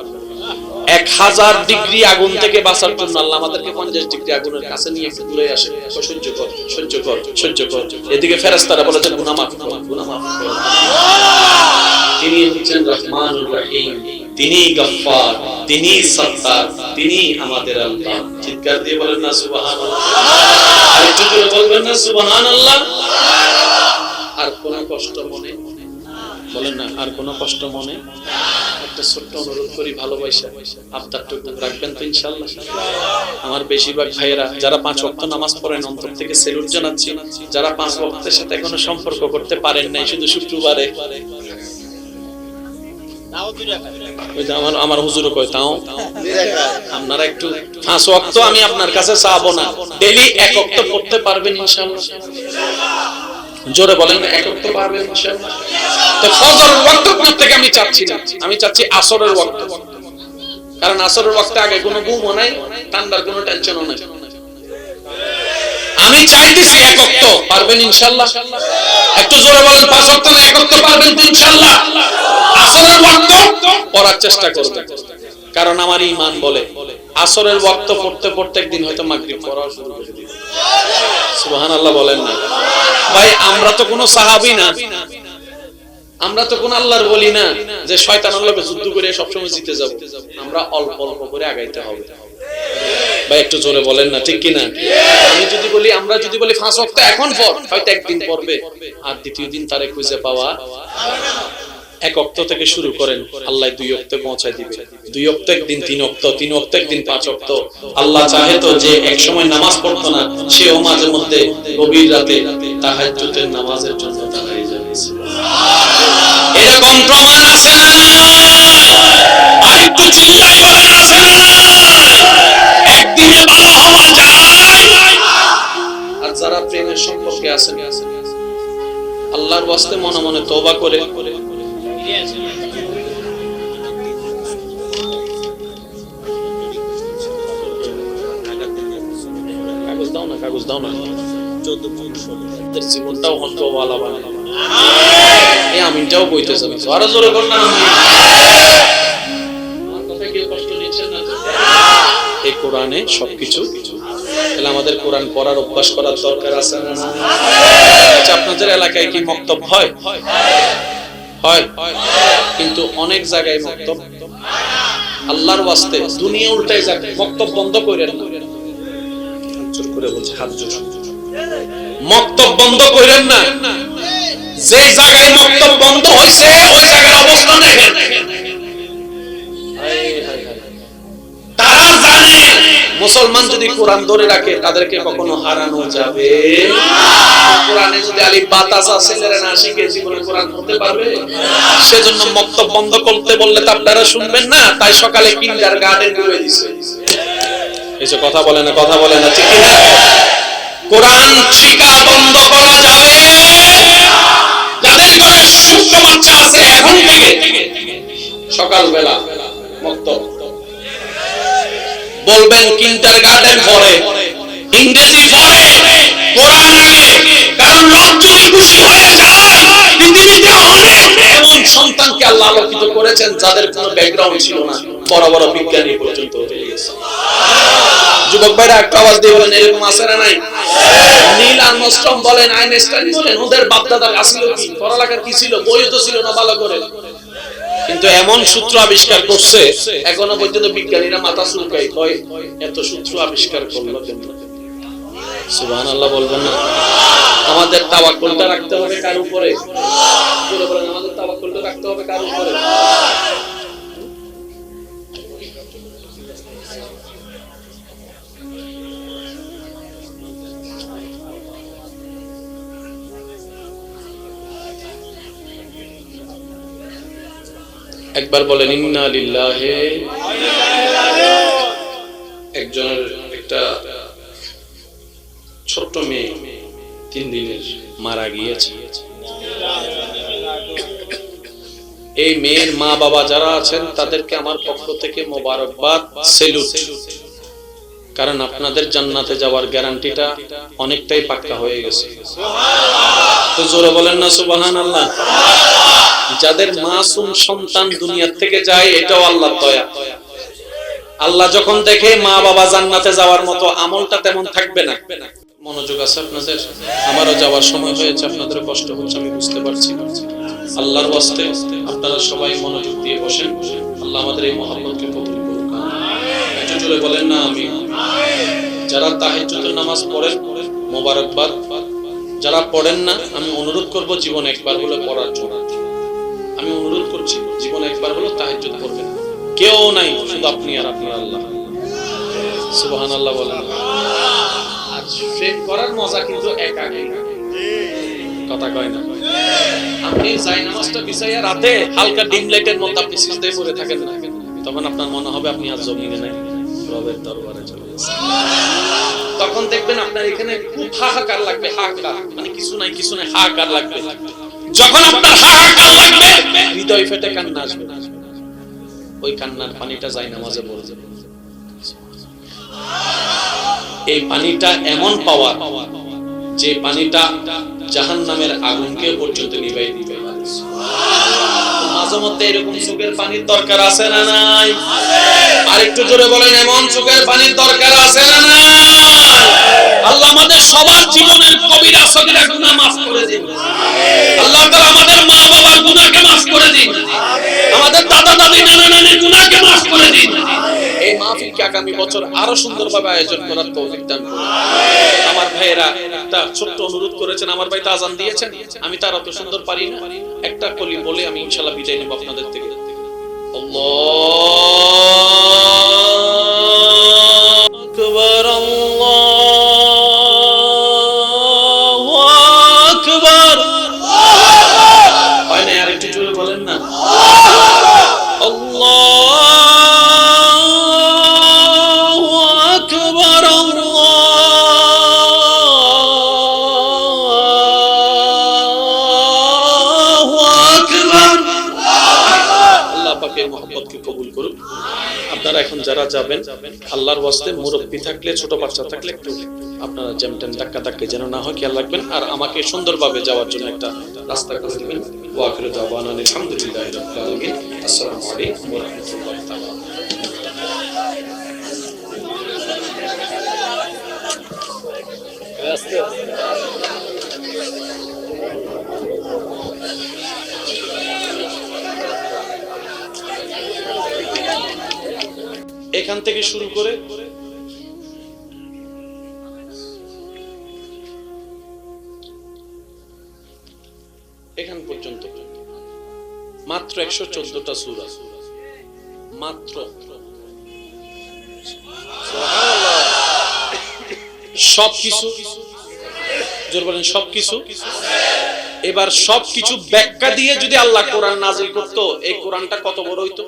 1000 ডিগ্রি আগুন থেকে বাঁচার জন্য আল্লাহ আমাদেরকে 50 ডিগ্রি আগুনের কাছে নিয়ে দূরে আসে, সহ্য কর, সহ্য কর, সহ্য কর। এদিকে ফেরেশতারা বলেছেন, গুনাহ মাফ কর, গুনাহ মাফ কর। তিনি হচ্ছেন রহমানুর রহিম, তিনি গফফার, তিনি সত্তার, তিনি আমাদের আল্লাহ। চিৎকার দিয়ে বলেন না সুবহানাল্লাহ। আরেকটু জোরে বলবেন না সুবহানাল্লাহ। আর কোন কষ্ট মনে বলেন না, আর কোন কষ্ট মনে? একটা ছোট্ট অনুরোধ করি, ভালোবাসা আবদারটুকু রাখবেন তো ইনশাআল্লাহ। আমার বেশিরভাগ ভাইয়েরা যারা 5 ওয়াক্ত নামাজ পড়েন, অন্তর থেকে সেলুট জানাচ্ছি। যারা 5 ওয়াক্তের সাথে এখনো সম্পর্ক করতে পারেন নাই, শুধু শুক্রবারে, আমার হুজুরও কয় তাও আপনারা একটু 5 ওয়াক্ত আমি আপনার কাছে চাবো না, ডেইলি 1 ওয়াক্ত পড়তে পারবেন ইনশাআল্লাহ। জোরে বলেন, 1 ওয়াক্ত পারবেন ইনশাআল্লাহ। তো ফজরের ওয়াক্ত থেকে আমি চাচ্ছি না, আমি চাচ্ছি আসরের ওয়াক্ত। কারণ আসরের ওয়াক্তে আগে কোনো ঘুমও নাই, ঠান্ডার কোনো টেনশনও নাই। আমি চাইতেছি 1 ওয়াক্ত পারবেন ইনশাআল্লাহ। একটু জোরে বলেন, 5 ওয়াক্ত না 1 ওয়াক্ত পারবেন তো ইনশাআল্লাহ। আসরের ওয়াক্ত পড়ার চেষ্টা করবেন, কারণ আমার ঈমান বলে আসরের ওয়াক্ত পড়তে পড়তে একদিন হয়তো মাগরিব পড়া শুরু করে দিবে। সুবহানাল্লাহ বলেন না ভাই? আমরা তো কোনো সাহাবী না, আমরা তো কোন আল্লাহর বলি না যে শয়তানের লগে যুদ্ধ করে সব সময় জিতে যাব। আমরা অল্প অল্প করে আগাইতে হবে ভাই, একটু জোরে বলেন না, ঠিক কি না? আমি যদি বলি, আমরা যদি বলি 5 ওয়াক্ত এখন পড়, হয়তো একদিন পড়বে, আর দ্বিতীয় দিন তারে খুঁজে পাওয়া। 1 ওয়াক্ত থেকে শুরু করেন, আল্লাহ 2 ওয়াক্তে পৌঁছায় দিবে। 2 ওয়াক্ত একদিন 3 ওয়াক্ত, 3 ওয়াক্ত একদিন 5 ওয়াক্ত। আল্লাহ চাহে তো যে এক সময় নামাজ পড়তো না, সেও মাঝে মধ্যে গভীর রাতে তাহাজ্জুদের নামাজের জন্য দাঁড়িয়ে যাবে। এরকম প্রমাণ আছে না নাই? আরেকটু চিল্লায় বলেন, আছে না নাই? একদিনে ভালো হওয়া যায়। আর যারা প্রেমের সম্পর্কে আছেন, আল্লাহর ওয়াস্তে মনে মনে তওবা করে কাগজ দাও না, 14 জীবনটাও হন্তওয়ালা বানানো। এই আমিনটাও কইতে যাবে, আরো জোরে বল না। আমার কথা কি কষ্ট নিচ্ছে? এই কোরআনে সবকিছু। তাহলে আমাদের কোরআন পড়ার অভ্যাস করার দরকার আছে না? আচ্ছা, আপনাদের এলাকায় কি মক্তব হয়? হয়, কিন্তু অনেক জায়গায় মক্তব, আল্লাহর ওয়াস্তে দুনিয়া উল্টায় যাক, মক্তব বন্ধ করেন না। জোর করে বলছি, হাত জোর, মক্তব বন্ধ করেন না। যে জায়গায় মক্তব বন্ধ হইছে ওই জায়গার অবস্থা দেখেন। তারা জানে মুসলমান যদি কোরআন ধরে রাখে তাদেরকে কখনো হারানো যাবে না। কোরআনে যদি আলিফ বা তা ছেলেরা না শিখে জীবনে কোরআন পড়তে পারবে? সেজন্য মক্তব বন্ধ করতে বললে তো আপনারা শুনবেন না, তাই সকালে কিন্ডারগার্টেন করে দিয়েছে। এই যে কথা বলে না, কথা বলে না, ঠিক না? কোরআন শিক্ষা বন্ধ করা যাবে। যাদের ঘরে ছোট্ট বাচ্চা আছে এখন থেকে সকালবেলা মক্তব বলবেন, কিন্ডারগার্টেন পড়ে, ইংরেজি পড়ে, কোরআন আগে। কারণ লোক যদি খুশি হয়ে যায় পৃথিবীতে অনেক এমন সন্তানকে আল্লাহ আলোকিত করেছেন যাদের কোনো ব্যাকগ্রাউন্ড ছিল না, বড় বড় বিজ্ঞানী পর্যন্ত হয়ে গেছে। যুবক ভাইরা একটা আওয়াজ দিয়ে বলেন, এরকম আছে না নাই? নীল আর্মস্ট্রং বলেন, আইনস্টাইন বলেন, ওদের বাপ দাদার আসল কি পড়ালেখার কি ছিল? বই তো ছিল না ভালো করে, কিন্তু এমন সূত্র আবিষ্কার করছে এখনো পর্যন্ত বিজ্ঞানীরা মাথা চুলকায়, কয় এত সূত্র আবিষ্কার করলো কেন? সুবহানাল্লাহ বলবেন না? আমাদের তাওয়াক্কুলটা রাখতে হবে কার উপরে? বলেন, আমাদের তাওয়াক্কুলটা রাখতে হবে কার উপরে? একবার বলেন ইন্না লিল্লাহি। একজনের একটা ছোট্ট মেয়ে 3 দিনের মারা গিয়েছে। এই মেয়ের মা বাবা যারা আছেন তাদেরকে আমার পক্ষ থেকে মোবারকবাদ, সেলুট। কারণ আপনাদের জান্নাতে যাওয়ার গ্যারান্টিটা অনেকটাই পাক্কা হয়ে গেছে। তো জোরে বলেন না সুবহানাল্লাহ। যাদের মাসুম সন্তান দুনিয়া থেকে যায় এটাও আল্লাহর দয়া। আল্লাহ যখন দেখে মা বাবা জান্নাতে যাওয়ার মতো আমলটা তেমন থাকবে না। মনোযোগ আছে আপনাদের? আমারও যাওয়ার সময় হয়েছে, আপনাদের কষ্ট হচ্ছে আমি বুঝতে পারছি। আল্লাহর ওয়াস্তে আপনারা সবাই মনোযোগ দিয়ে বসেন। আল্লাহ আমাদের এই মহব্বতকে কবুল করুন। একটু জোরে বলেন না আমিন। যারা তাহাজ্জুদের নামাজ পড়েন মোবারকবাদ, যারা পড়েন না আমি অনুরোধ করব জীবনে একবার হলে পড়ার জন্য। আমি অনুরোধ করছি জীবনে একবার হলো তাহাজ্জুদ পড়বেন। কেউ নাই, শুধু আপনি আর আপনার আল্লাহ। সুবহানাল্লাহ বলেন। আর প্রেম করার মজা কিন্তু একাকী, কথা কয় না? আপনি যাই নামাজটা বিছাইয়া রাতে হালকা ডিম লাইটের মধ্যে আপনি সিজদায় পড়ে থাকেন না, তখন আপনার মনে হবে আপনি আজ জমিনে নাই, রবের দরবারে চলে গেছেন। তখন দেখবেন আপনার এখানে খুব হাহাকার লাগবে, হাহাকার মানে কিছু নাই কিছু নাই, হাহাকার লাগবে। যখন আপনার হাহাকার লাগবে হৃদয় ফেটে কান্না আসবে, ওই কান্নার পানিটা যায় নামাজে পড়ে যাবে। এই পানিটা এমন পাওয়া যে পানিটা জাহান্নামের আগুনকে পর্যন্ত নিভাই দিবে। মাঝে মধ্যে এরকম চোখের পানির দরকার আছে না নাই? আর একটু জোরে বলেন, এমন চোখের পানির দরকার আছে না নাই? আল্লাহ আমাদের সবার জীবনের কবিরা সগীরা গুনাহ মাফ করে দিন। আল্লাহ তাআলা আমাদের মা বাবার গুনাহকে মাফ করে দিন। আমাদের দাদা দাদি নানা নানির গুনাহকে মাফ করে দিন। এই মাহফিলকে আগামী বছর আরো সুন্দরভাবে আয়োজন করার তৌফিক দান করুন। আমার ভাইয়েরা একটা ছোট্ট অনুরোধ করেছেন, আমার ভাই তো আজান দিয়েছেন, আমি তার অত সুন্দর পারি না, একটা কলি বলে আমি ইনশাআল্লাহ বিদায় নেব আপনাদের থেকে। আল্লাহু আকবার, আল্লাহু আকবার। হয় না? আর একটু জোরে বলেন না। আল্লাহ আপনারা এখন যারা যাবেন আল্লাহর ওয়াস্তে মুরব্বি থাকলে ছোট বাচ্চা থাকলে একটু আপনারা জ্যামটেন ধাক্কা ধাক্কি যেন না হয় খেয়াল রাখবেন, আর আমাকে সুন্দরভাবে যাওয়ার জন্য একটা রাস্তা করে দিবেন। ওয়া আখিরু দাওয়ানা আলহামদুলিল্লাহি রাব্বিল আলামিন। আসসালামু আলাইকুম ওয়া রাহমাতুল্লাহি ওয়া বারাকাতুহু। আস্তে আস্তে। এখান থেকে শুরু করে এখান পর্যন্ত মাত্র 114টা সূরা, মাত্র। সবকিছু জোর বলেন, সবকিছু। এবার সবকিছু ব্যাখ্যা দিয়ে যদি আল্লাহ কোরআন নাযিল করতো, এই কোরআনটা কত বড় হইতো।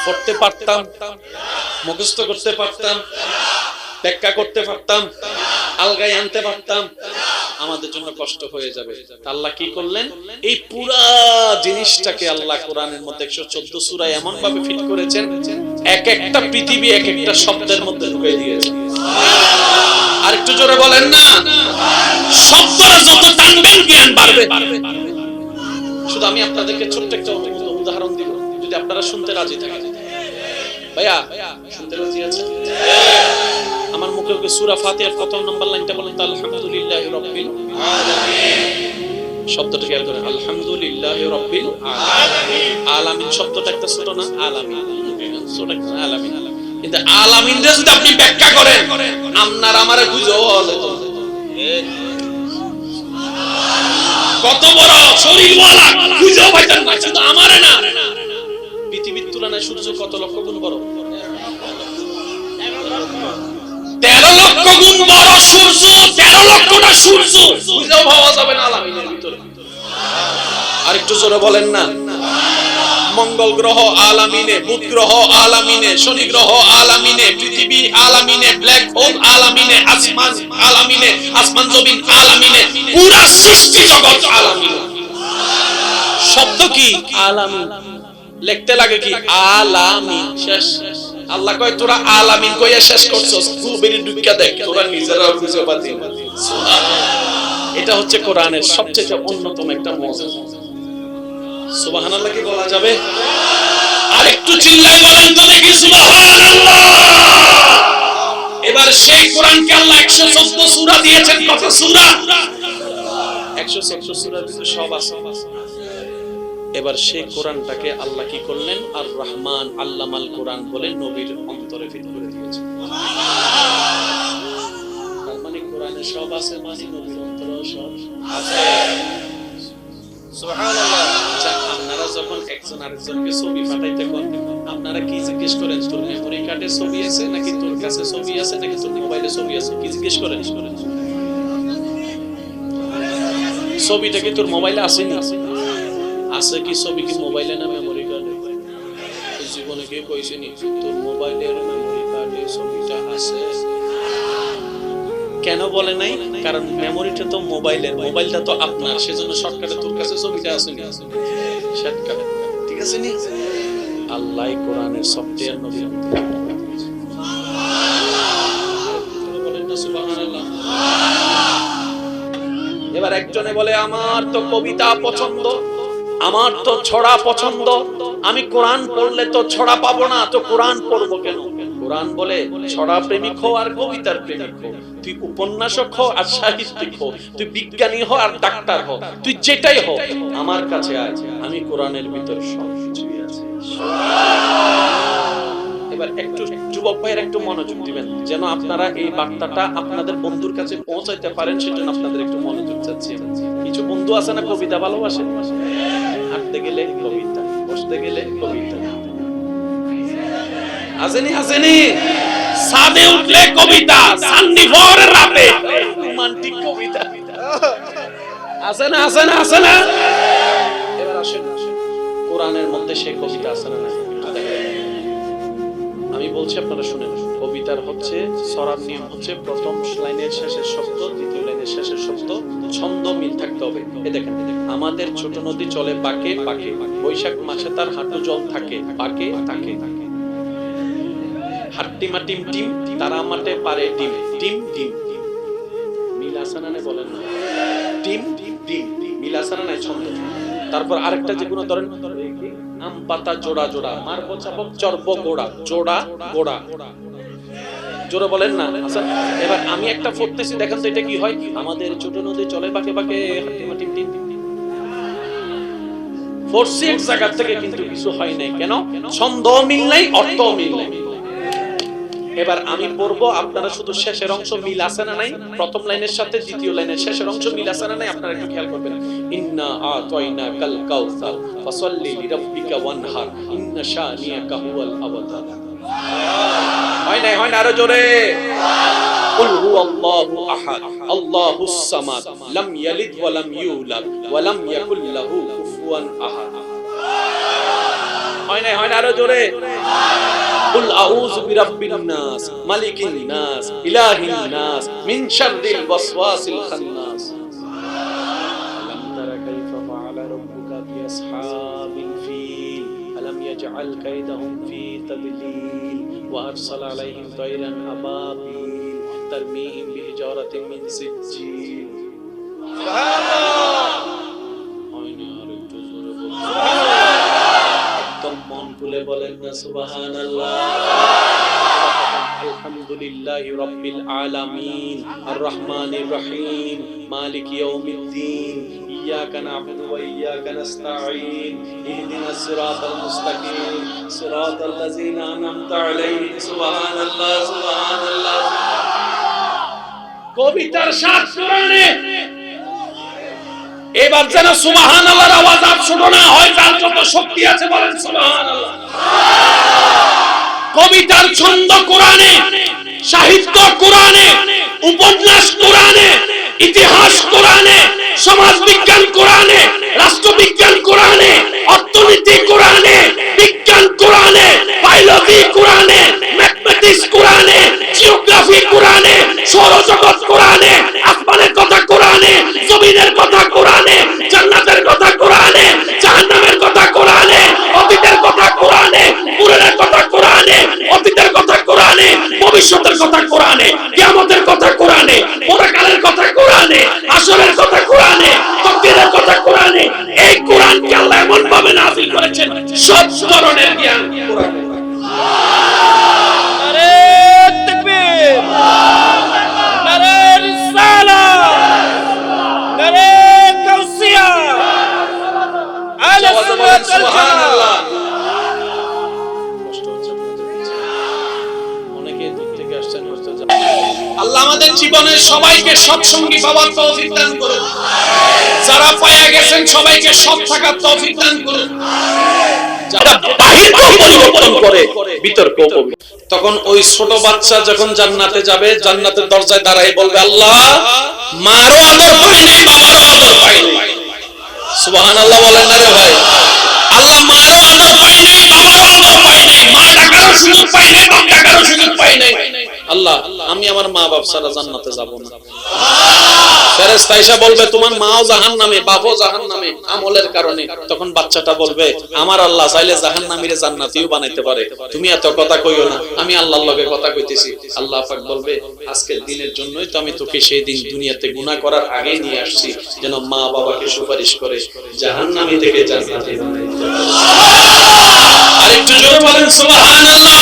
পড়তে পারতাম, মুখস্থ করতে পারতাম, ব্যাখ্যা করতে পারতাম, আলগায় আনতে পারতাম, আমাদের জন্য কষ্ট হয়ে যাবে। আল্লাহ কি করলেন, এই পুরা জিনিসটাকে আল্লাহ কোরআনের মধ্যে 114 সূরায় এমন ভাবে ফিট করেছেন, এক একটা পৃথিবী এক একটা শব্দের মধ্যে ঢুকিয়ে দিয়েছেন। আর একটু জোরে বলেন না, শব্দরা যত টানবেন জ্ঞান বাড়বে। শুধু আমি আপনাদেরকে ছোট্ট একটা উদাহরণ দিব, যদি আপনারা শুনতে রাজি থাকেন। ভাইয়া শুনতে রাজি আছেন? আমার মুখে সূরা ফাতিহার প্রথম নাম্বার লাইনটা বলেন তো, আলহামদুলিল্লাহি রাব্বিল আলামিন। শব্দটা খেয়াল করেন, আলহামদুলিল্লাহি রাব্বিল আলামিন। আলামিন শব্দটা একটা ছোট না, আলামিন ছোট একটা আলামিন। কিন্তু আলামিন রে যদি আপনি ব্যাখ্যা করেন, আপনার আমারে বুঝাও কত বড় শরীরওয়ালা বুঝাও পাইতেন না, শুধু আমারে না, পৃথিবীর তুলনায় সূর্য কত লক্ষ গুণ বড়। 13 লক্ষ গুণ বড় সূর্য, 13 লক্ষটা সূর্য বুঝাও ভাবা যাবে না আলামিনের ভিতরে। আরেকটু জোরে বলেন না, মঙ্গল গ্রহ আলামিনে, বুধ গ্রহ আলামিনে, শনি গ্রহ আলামিনে, পৃথিবী আলামিনে, ব্ল্যাক হোল আলামিনে, আসমান আলামিনে, আসমান জমিন আলামিনে, পুরা সৃষ্টি জগৎ আলামিনে। শব্দ কি আলামিন, লিখতে লাগে কি আলামিন, শেষ। আল্লাহ কয় তোরা আলামিন কইয়া শেষ করছস, গুবেরি ঢুকিয়া দেখ, তোরা নিজেরা বুঝতে পারবি না। এটা হচ্ছে কোরআনের সবচেয়ে অন্যতম একটা মুজিজা। সুবহানাল্লাহ কি বলা যাবে? আর একটু চিল্লায় বলেন তো দেখি সুবহানাল্লাহ। এবার সেই কোরআনকে আল্লাহ 114 সূরা দিয়েছেন। কত সূরা? 114 সূরার ভিতরে সব আছে। এবার সেই কোরআনটাকে আল্লাহ কি করলেন, আর রহমান আল্লামাল কোরআন বলে নবীর অন্তরে ফিট করে দিয়েছেন। তার মানে কোরআনে সব আছে, মানে নবীর অন্তরেও সব আছে। সুবহানাল্লাহ। আচ্ছা, আপনারা যখন একজন আরেকজনকে ছবি পাঠাইতে করেন, আপনারা কি জিজ্ঞেস করেন? তোর মেমরি কার্ডে ছবি আছে নাকি তোর কাছে ছবি আছে নাকি তোর মোবাইলে ছবি আছে? কি জিজ্ঞেস করেন? ছবিটা কি তোর মোবাইলে আছে না? আছে কি ছবি কি মোবাইলে না মেমরি কার্ডে? জীবনে কে কইছে নি তোর মোবাইলের মেমরি কার্ডে ছবিটা আছে? কেন বলে নাই? কারণ মেমরিটা তো মোবাইলের, মোবাইলটা তো আপনার, সেজন্য শর্টকাটে তোর কাছে ছবিটা আছে নি, শর্টকাট। ঠিক আছে নি? আল্লাহ কোরআনের সফটওয়্যার নবী বলেন না সুবহানাল্লাহ। এবার একজনে বলে আমার তো কবিতা পছন্দ, আমার তো ছড়া পছন্দ, আমি কোরআন পড়লে তো ছড়া পাবো না, তো কোরআন পড়বো কেন? কোরআন বলে ছড়া প্রেমিক হও আর কবিতার প্রেমিক হও, তুই উপন্যাসক হও আর সাহিত্যিক হও, তুই বিজ্ঞানী হও আর ডাক্তার হও, তুই যেটাই হও আমার কাছে আয়, আমি কোরআনের ভিতর সবকিছুই আছে। এবার একটু যুবক ভাইয়ের একটু মনোযোগ দিবেন, যেন আপনারা এই বার্তাটা আপনাদের বন্ধুর কাছে পৌঁছাইতে পারেন, সেজন্য আপনাদের একটু মনোযোগ চাচ্ছি। কিছু বন্ধু আছে না কবিতা ভালোবাসে, হাঁটতে গেলে কবিতা, বসতে গেলে কবিতা, আসেনি আসেনি, সাদে উঠলে কবিতা, সান্নি ভোর রাতে রোমান্টিক কবিতা, আছে না আছে না আছে না? এবার আসেন, কোরআনের মধ্যে সেই কবিতা আছে না? আমি বলছি আপনারা শুনেন। কবিতার হচ্ছে সরার নিয়ম হচ্ছে প্রথম লাইনের শেষের শব্দ, দ্বিতীয় লাইনের শেষের শব্দ ছন্দ মিল থাকতে হবে। এই দেখেন, আমাদের ছোট নদী চলে পাকে পাকে, বৈশাখ মাসে তার হাঁটু জল থাকে, পাকে থাকে, হাট্টিমা টিম টিম, তারা মাঠে পারে ডিম টিম টিম। মিল আছে না? বলেন না, টিম টিম মিল আছে না? ছন্দ। তারপর আরেকটা যেগুলো ধরেন আম পাতা জোড়া জোড়া, মারবো চাবক চর্ব গোড়া, জোড়া গোড়া, জোরে বলেন না। আচ্ছা এবার আমি একটা পড়তেছি, দেখেন তো এটা কি হয়। আমাদের ছোট নদী চলে বাঁকে বাঁকে, ফোর্সি এক জায়গা থেকে, কিন্তু কিছু হয় নাই। কেন? ছন্দ মিল নাই, অর্থ মিল নাই। এবার আমি পড়বো, আপনারা শুধু শেষের অংশ মিল আছে না নাই, প্রথম লাইনের সাথে দ্বিতীয় লাইনের শেষের অংশ মিল আছে না নাই, আপনারা একটু খেয়াল করবেন। ইন্না আতাইনাকাল কাউসার ফাসাল্লি লিরাব্বিকা ওয়ানহার ইন্না শানিয়াকা হুয়াল আবতার। হয় না, হয় না, আরো জোরে। কুল হুয়াল্লাহু আহাদ আল্লাহুস সামাদ লাম ইয়ালিদ ওয়া লাম ইউলাদ ওয়া লাম ইয়াকুল লাহু কুফুয়ান আহাদ। হয় না, হয় না, আরো জোরে। কুল আউযু বিরাব্বিন নাস মালিকিন নাস ইলাহিন নাস মিন শাররিল ওয়াসওয়াসিল খান্নাস। আলাম তারা কাইফা ফাআলা রাব্বুকা বিআসহাবিল ফিল আলাম ইয়াজআল কাইদাহুম ফি তাদলিল ওয়া আরসালা আলাইহিম তায়রান আবাবিল তারমিহিম বিহিজারাতিন মিন সিজ্জিল। সুবহানাল্লাহ। হয় না, আর একটু জোরে বলুন সুবহানাল্লাহ। একদম মন খুলে বলেন না সুবহানাল্লাহ। আলহামদুলিল্লাহি রাব্বিল আলামিন আর রহমানির রহিম মালিক ইয়াউমিদ্দিন ইয়্যাকা না'বুদু ওয়া ইয়্যাকা নাস্তাঈন ইহদিনাস সিরাতাল মুস্তাকিম সিরাতাল লাযিনা আন'আমতা আলাইহিম। সুবহানাল্লাহ, সুবহানাল্লাহ। কবিতার সাত কোরআনে এবার যেন সুবহানাল্লাহর আওয়াজ আর ছোট না হয়, যার যত শক্তি আছে বলেন সুবহানাল্লাহ। কবিতার ছন্দ কোরআনে, সাহিত্য কোরআনে, উপন্যাস কোরআনে, ইতিহাস কোরআনে, সমাজ বিজ্ঞান কোরআনে, রাষ্ট্রবিজ্ঞান কোরআনে, অর্থনীতি কোরআনে, বিজ্ঞান কোরআনে, বায়োলজি কোরআনে, ম্যাথমেটিক্স কোরআনে, জিওগ্রাফি কোরআনে, সৌরজগৎ কোরআনে, আসমানের কথা কোরআনে, জমিনের কথা কোরআনে, জান্নাতের কথা কোরআনে, জাহান্নামের কথা কোরআনে, অতীতের কথা কোরআনে, পুরাণের কথা কোরআনে, অতীতের কথা কোরআনে, ভবিষ্যতের কথা কোরআনে, কিয়ামতের কথা কোরআনে, পরকালের কথা কোরআনে, আসরের কথা কোরআনে, তাকদীরের কথা কোরআনে। এই কোরআনকে আল্লাহ এমন ভাবে নাযিল করেছেন, সব ধরনের জ্ঞান কোরআনে। নারে তাকবীর, নারে রিসালাত, নারে কাউসিয়া, আলা সুবহানাল্লাহ। আল্লাহ আমাদের জীবনের সবাইকে সৎসঙ্গী পাওয়ার তৌফিক দান করুন। যারা পায়া গেছেন সবাইকে সৎ থাকার তৌফিক দান করুন। যারা বাহিরকেও পরিবর্তন করে ভিতরকেও পবিত্র। তখন ওই ছোট বাচ্চা যখন জান্নাতে যাবে, জান্নাতের দরজায় দাঁড়ায় বলবে, আল্লাহ মারও আদর পাই নাই, বাবারও আদর পাই নাই। সুবহানাল্লাহ বলেন না রে ভাই। আল্লাহ মারও আদর পাই নাই, বাবারও আদর পাই নাই, মা ডাকারও সুযোগ পাই নাই, বাপ ডাকারও সুযোগ পাই নাই। আল্লাহ আমি আমার মা বাপ ছাড়া জান্নাতে যাব না। ফেরেশতা এসে বলবে, তোমার মাও জাহান্নামে, বাপও জাহান্নামে আমলের কারণে। তখন বাচ্চাটা বলবে, আমার আল্লাহ চাইলে জাহান্নামীরে জান্নাতীও বানাইতে পারে, তুমি এত কথা কইও না, আমি আল্লাহর লগে কথা কইতেছি। আল্লাহ পাক বলবে, আজকের দিনের জন্যই তো আমি তোকে সেই দিন দুনিয়াতে গুনাহ করার আগে নিয়ে আসছি, যেন মা বাবাকে সুপারিশ করে জাহান্নামী থেকে জান্নাতে বানাইতে পারে। আরেকটু জোরে বলেন সুবহানাল্লাহ।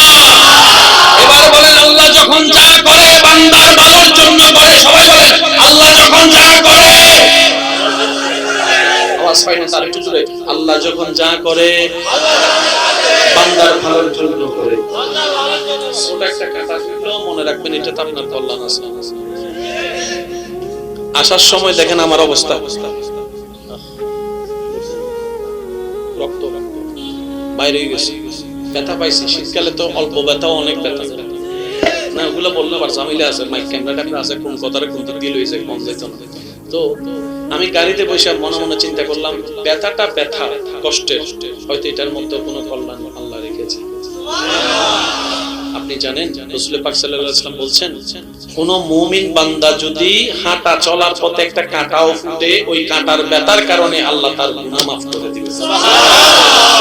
এবার বলেন, আল্লাহ যখন যা করে বান্দার ভালোর জন্য করে। সবাই বলেন, আল্লাহ যখন যা করে, আওয়াজ হয় না, তার একটু জোরে। আল্লাহ যখন যা করে বান্দার ভালোর জন্য করে। ছোট একটা কথা থাকলেও মনে রাখবেন, এটা তো আপনার কল্যাণ আছে। আসার সময় দেখেন আমার অবস্থা, রক্ত বাইরে গেছে, ব্যথা পাইছি। শীতকালে তো অল্প ব্যথা, অনেক ব্যথা না, ওগুলো বললে আবার ঝামেলা আছে, মাইক ক্যামেরাটা আছে, কোন কথাটা কোন দিক দিয়ে লইছে কোন যেত না। তো আমি গাড়িতে বসে মনে মনে চিন্তা করলাম, ব্যথাটা ব্যথা, কষ্টের, হয়তো এটার মধ্যে কোনো কল্যাণ আল্লাহ রেখেছে। আপনি জানেন রাসূল পাক সাল্লাল্লাহু আলাইহি ওয়াসাল্লাম বলছেন, কোন মুমিন বান্দা যদি হাঁটা চলার পথে একটা কাঁটাও ফুটে, ওই কাঁটার ব্যথার কারণে আল্লাহ তার গুনাহ মাফ করে দিবেন।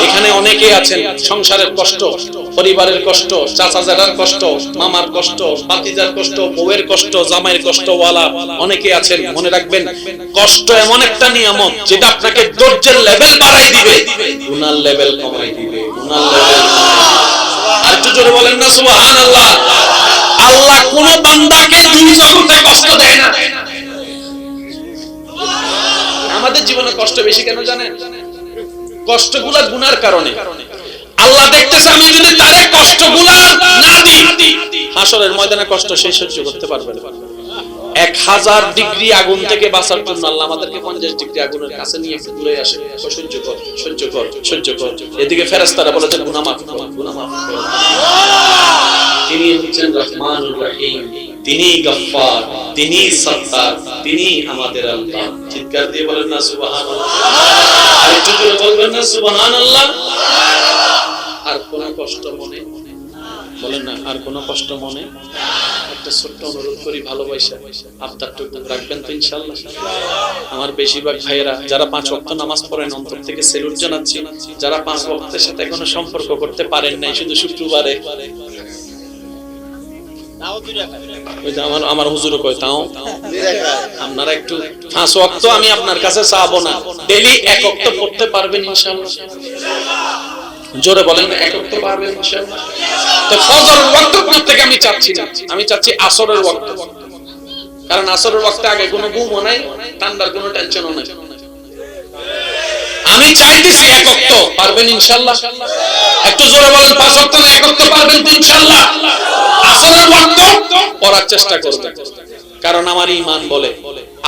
এখানে অনেকে অনেকে আছেন সংসারের কষ্ট, পরিবারের কষ্ট, চাচা জাদার কষ্ট, মামার কষ্ট, ভাতিজার কষ্ট, বউয়ের কষ্ট, জামাইয়ের কষ্ট ওয়ালা অনেকে আছেন। মনে রাখবেন, কষ্ট এমন একটা নিয়ামত যেটা আপনাকে ধৈর্যের লেভেল বাড়াই দিবে, গুনার লেভেল কমাই দিবে। গুনার লেভেল, আর একটু জোরে বলেন না সুবহানাল্লাহ। আল্লাহ কোন বান্দাকে দুই জগতে কষ্ট দেয় না। আমাদের জীবনে কষ্ট বেশি কেন জানেন? কষ্টগুলা গুনার কারণে। আল্লাহ দেখতেছে আমি যদি তারে কষ্টগুলা না দিই, হাসরের ময়দানে কষ্ট সে সহ্য করতে পারবে না। 1000 ডিগ্রি আগুন থেকে বাঁচার জন্য আল্লাহ আমাদেরকে 50 ডিগ্রি আগুনের কাছে নিয়ে ঘুরে আসে। সহ্য কর, সহ্য কর, সহ্য কর। এদিকে ফেরেশতারা বলেছেন গুনাহ মাফ কর, গুনাহ মাফ কর। তিনি হচ্ছেন রহমানুর রহিম, তিনি গফফার, তিনি সত্তার, তিনি আমাদের আল্লাহ। চিৎকার দিয়ে বলেন না সুবহানাল্লাহ। আরেকটু জোরে বলবেন না সুবহানাল্লাহ। আর কোন কষ্ট মনে বলেন না, আর কোন কষ্ট মনে? একটা ছোট্ট অনুরোধ করি, ভালোবাসা আবদারটুকু রাখবেন তো ইনশাআল্লাহ। আমার বেশিরভাগ ভাইয়েরা যারা 5 ওয়াক্ত নামাজ পড়েন, অন্তর থেকে সেলুট জানাচ্ছি। যারা 5 ওয়াক্তের সাথে এখনো সম্পর্ক করতে পারেন নাই, শুধু শুক্রবারে, আমার হুজুরও কয় তাও আপনারা একটু 5 ওয়াক্ত আমি আপনার কাছে চাবো না, ডেইলি 1 ওয়াক্ত পড়তে পারবেন ইনশাআল্লাহ? জোরে বলেন না, 1 ওয়াক্ত পারবেন ইনশাআল্লাহ? তো ফজরের ওয়াক্ত প্রত্যেক আমি চাচ্ছি না, আমি চাচ্ছি আসরের ওয়াক্ত। কারণ আসরের ওয়াক্তে আগে কোনো ঘুমও নাই, ঠান্ডার কোনো টেনশনও নাই। আমি চাইতেছি 1 ওয়াক্ত পারবেন ইনশাআল্লাহ? একটু জোরে বলেন, 5 ওয়াক্ত না 1 ওয়াক্ত পারবেন তো ইনশাআল্লাহ? আসরের ওয়াক্ত পড়ার চেষ্টা করবেন। কারণ আমার ঈমান বলে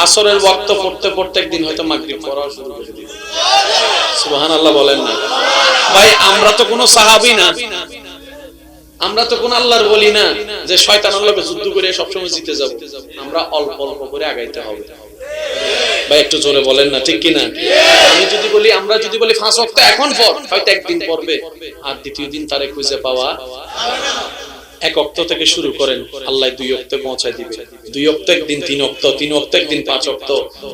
আসরের ওয়াক্ত পড়তে পড়তে একদিন হয়তো মাগরিব পড়া শুরু করে দিবে। সুবহানাল্লাহ বলেন না ভাই। আমরা তো কোনো সাহাবী না, আমরা তো কোন আল্লাহর ওলি না যে শয়তানের লগে যুদ্ধ করে সব সময় জিতে যাব। আমরা অল্প অল্প করে আগাইতে হবে ভাই। একটু জোরে বলেন না, ঠিক কি না? আমি যদি বলি, আমরা যদি বলি 5 ওয়াক্ত এখন পড়, হয়তো একদিন পড়বে, আর দ্বিতীয় দিন তারে খুঁজে পাওয়া। 1 ওয়াক্ত থেকে শুরু করেন, আল্লাহ 2 ওয়াক্তে পৌঁছায় দিবে। 2 ওয়াক্ত একদিন 3 ওয়াক্ত, 3 ওয়াক্ত একদিন 5 ওয়াক্ত।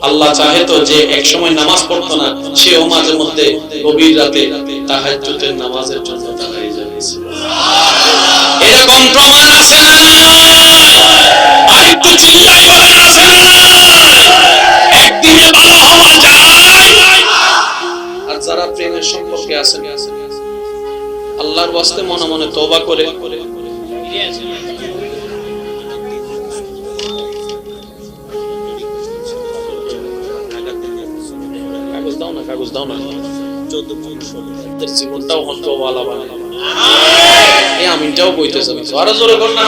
আল্লাহ চাহে তো যে এক সময় নামাজ পড়তো না, সেও মাঝে মধ্যে গভীর রাতে তাহাজ্জুদের নামাজের জন্য দাঁড়িয়ে যাবে। সুবহানাল্লাহ। এরকম প্রমাণ আছে না নাই? আরেকটু চিল্লায় বলেন আছে না নাই? একদিনে ভালো হওয়া যায়। আর যারা প্রেমের সম্পর্কে আছেন, আল্লাহর ওয়াস্তে মনে মনে তওবা করে কাগজ দাও না 14 জীবনটাও হন্তওয়ালা বানানো। এই আমিনটাও কইতে যাবে, আরো জোরে বল না।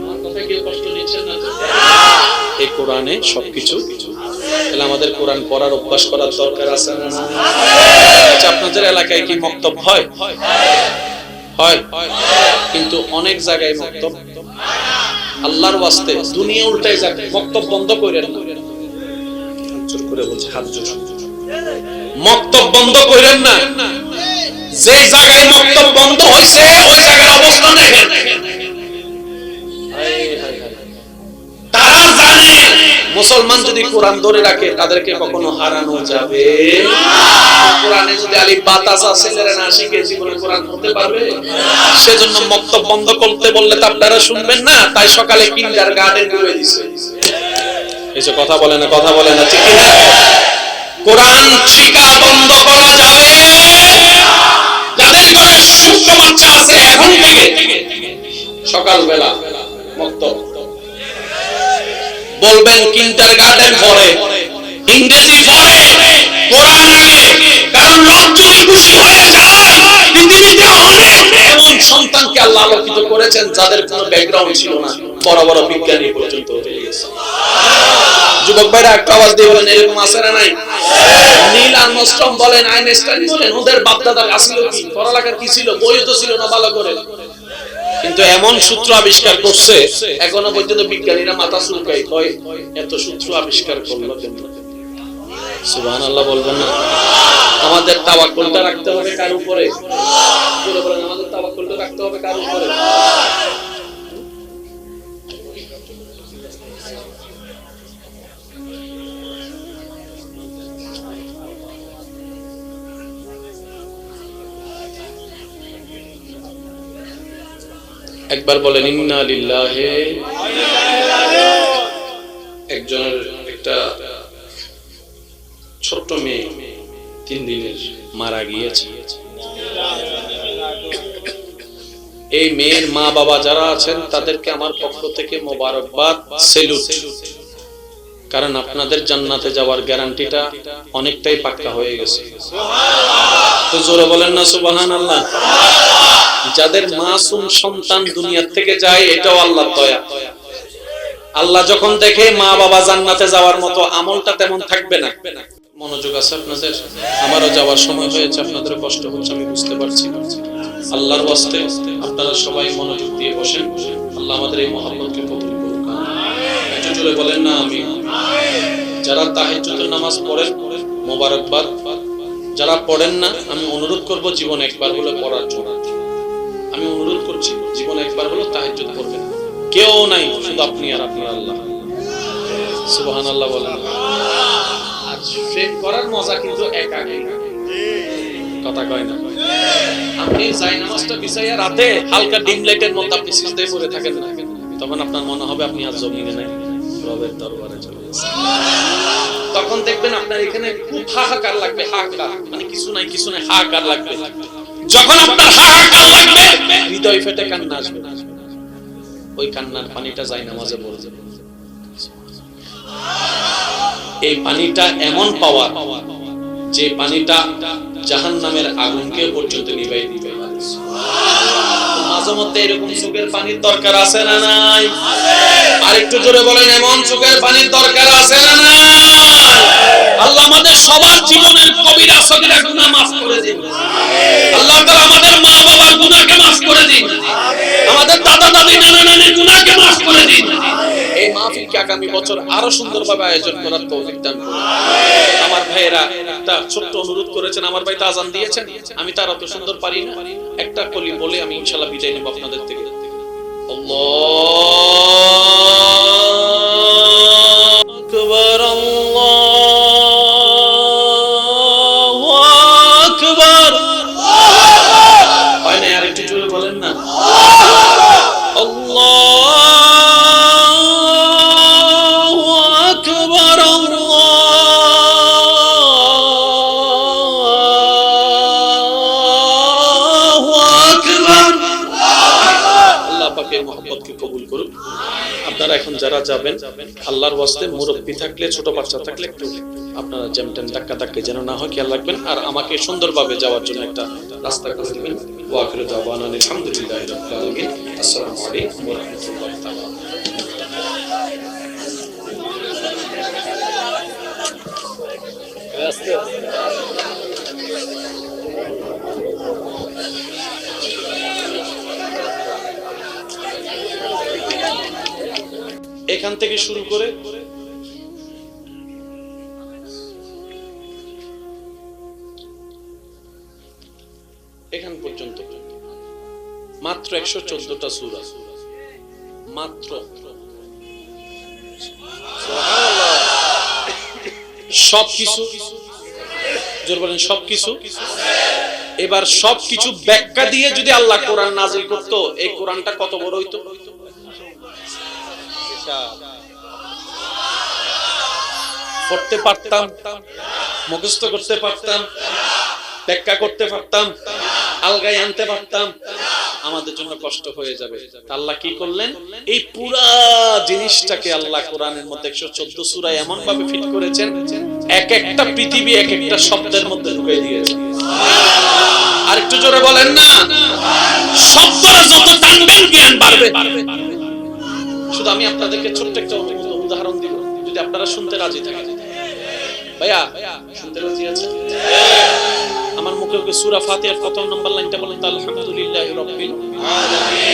আমার কথা কি কষ্ট নিচ্ছেন না? এই কোরআনে সবকিছু। তাহলে আমাদের কোরআন পড়ার অভ্যাস করার দরকার আছে না? আচ্ছা, আপনাদের এলাকায় কি মক্তব হয়? হয়, কিন্তু অনেক জায়গায় মক্তব। আল্লাহর ওয়াস্তে দুনিয়া উল্টায় যাক, মক্তব বন্ধ করেন না। জোর করে বলছি, হাত জোর। মক্তব বন্ধ করেন না। যে জায়গায় মক্তব বন্ধ হইছে ওই জায়গার অবস্থা দেখেন। তারা জানে মুসলমান যদি কোরআন ধরে রাখে তাদেরকে কখনো হারানো যাবে না। কোরআনে যদি আলিফ বা তা ছেলেরা না শিখে জীবনে কোরআন পড়তে পারবে? সেজন্য মক্তব বন্ধ করতে বললে তো আপনারা শুনবেন না, তাই সকালে কিন্ডারগার্টেন করে দিয়েছে। এই যে কথা বলে না, কথা বলে না, ঠিক না? কোরআন শিক্ষা বন্ধ করা যাবে। যাদের ঘরে ছোট্ট বাচ্চা আছে এখন থেকে সকালবেলা মক্তব বলবেন, কিন্ডারগার্টেন পড়ে, ইংরেজি পড়ে, কোরআন আগে। কারণ রব যদি খুশি হয়ে যায়, পৃথিবীতে অনেক এমন সন্তানকে আল্লাহ আলোকিত করেছেন যাদের কোনো ব্যাকগ্রাউন্ড ছিল না, বড় বড় বিজ্ঞানী পর্যন্ত হয়ে গেছে। যুবক ভাইরা একটা আওয়াজ দিয়ে বলেন, এরকম আছে না নাই? নীল আর্মস্ট্রং বলেন, আইনস্টাইন বলেন, ওদের বাপ দাদার আসিল কি, পড়ালেখার কি ছিল, বই তো ছিল না ভালো করে, কিন্তু এমন সূত্র আবিষ্কার করছে এখনো পর্যন্ত বিজ্ঞানীরা মাথা চুলকায়, কয় এত সূত্র আবিষ্কার করলো কেন? সুবহানাল্লাহ বলবেন না? আমাদের তাওয়াক্কুলটা রাখতে হবে কার উপরে? বলেন, আমাদের তাওয়াক্কুলটা রাখতে হবে কার উপরে? একবার বলেন ইন্না লিল্লাহি। একজনের একটা ছোট্ট মেয়ে 3 দিনের মারা গিয়েছে। এই মেয়ের মা বাবা যারা আছেন তাদেরকে আমার পক্ষ থেকে মোবারকবাদ, সেলুট। কারণ আপনাদের জান্নাতে যাওয়ার গ্যারান্টিটা অনেকটাই পাক্কা হয়ে গেছে। তো জোরে বলেন না সুবহানাল্লাহ। যাদের মাসুম সন্তান দুনিয়া থেকে যায় এটাও আল্লাহর দয়া। আল্লাহ যখন দেখে মা বাবা জান্নাতে যাওয়ার মতো আমলটা তেমন থাকবে না। মনোযোগ আছে আপনাদের? আমারও যাওয়ার সময় হয়েছে, আপনাদের কষ্ট হচ্ছে আমি বুঝতে পারছি। আল্লাহর ওয়াস্তে আপনারা সবাই মনোযোগ দিয়ে বসেন। আল্লাহ আমাদের এই মহব্বতকে কবুল করুন। একটু জোরে বলেন না আমিন। যারা তাহাজ্জুদের নামাজ পড়েন মোবারকবাদ, যারা পড়েন না আমি অনুরোধ করব জীবনে একবার হলে পড়ার জন্য। আমি অনুরোধ করছি জীবনে একবার হলো তাহাজ্জুদ পড়বেন। কেউ নাই, শুধু আপনি আর আপনার আল্লাহ। সুবহানাল্লাহ বলেন। আর প্রেম করার মজা কিন্তু একাকী, কথা কয় না। আপনি যাই নামাজটা বিছাইয়া রাতে হালকা ডিম লাইটের মধ্যে আপনি সিজদায় পড়ে থাকেন না, তখন আপনার মনে হবে আপনি আজ জমিনে নাই, রবের দরবারে চলে গেছেন। তখন দেখবেন আপনার এখানে খুব হাহাকার লাগবে। হাহাকার মানে কিছু নাই হাহাকার লাগবে। যখন আপনার হাহাকার লাগবে হৃদয় ফেটে কান্না আসবে, ওই কান্নার পানিটা যায় নামাজে পড়ে যাবে। এই পানিটা এমন পাওয়া যে পানিটা জাহান্নামের আগুনকে পর্যন্ত নিভাই দিবে। মাঝে মধ্যে এরকম চোখের পানির দরকার আছে না নাই? আরেকটু জোরে বলেন, এমন চোখের পানির দরকার আছে না নাই? আল্লাহ আমাদের সবার জীবনের কবিরা সগীরা গুনাহ মাফ করে দিন। আল্লাহ তাআলা আমাদের মা বাবার গুনাহকে মাফ করে দিন। আমাদের দাদা দাদি নানা নানির গুনাহকে মাফ করে দিন। এই মাহফিলকে আগামী বছর আরো সুন্দরভাবে আয়োজন করার তৌফিক দান করুন। আমার ভাইয়েরা একটা ছোট্ট অনুরোধ করেছেন, আমার ভাই তো আজান দিয়েছেন, আমি তার অত সুন্দর পারি না, একটা কলি বলে আমি ইনশাআল্লাহ বিদায় নেব আপনাদের থেকে। আল্লাহু আকবার, আল্লাহু আকবার। হয় না? আর একটু জোরে বলেন না। আল্লাহ আপনারা এখন যারা যাবেন আল্লাহর ওয়াস্তে মুরব্বি থাকলে ছোট বাচ্চা থাকলে একটু আপনারা জ্যামটেন ধাক্কা ধাক্কি যেন না হয় খেয়াল রাখবেন। আর আমাকে সুন্দরভাবে যাওয়ার জন্য একটা রাস্তা করে দিবেন। ওয়া আখিরু দাওয়ানা আলহামদুলিল্লাহি রাব্বিল আলামিন। আসসালামু আলাইকুম ওয়া রাহমাতুল্লাহি তাআলা। এখান থেকে শুরু করে এখান পর্যন্ত মাত্র 114টা সূরা, মাত্র। সবকিছু জোর বলেন, সবকিছু। এবার সবকিছু ব্যাখ্যা দিয়ে যদি আল্লাহ কোরআন নাযিল করতো, এই কোরআনটা কত বড় হইতো। পড়তে পারতাম, মুখস্থ করতে পারতাম, ব্যাখ্যা করতে পারতাম, আলগায় আনতে পারতাম, আমাদের জন্য কষ্ট হয়ে যাবে। আল্লাহ কি করলেন? এই পুরা জিনিসটাকে আল্লাহ কোরআনের মধ্যে 114 সূরায় এমন ভাবে ফিট করেছেন, এক একটা পৃথিবী এক একটা শব্দের মধ্যে ঢুকিয়ে দিয়েছেন। আর একটু জোরে বলেন না। শব্দরা যত টানবেন জ্ঞান বাড়বে। শুধু আমি আপনাদেরকে ছোট্ট একটা উদাহরণ দিব, যদি আপনারা শুনতে রাজি থাকেন। ভাইয়া শুনতে রাজি আছেন? আমার মুখে সূরা ফাতিহার প্রথম নাম্বার লাইনটা বলেন তো, আলহামদুলিল্লাহি রাব্বিল আলামিন।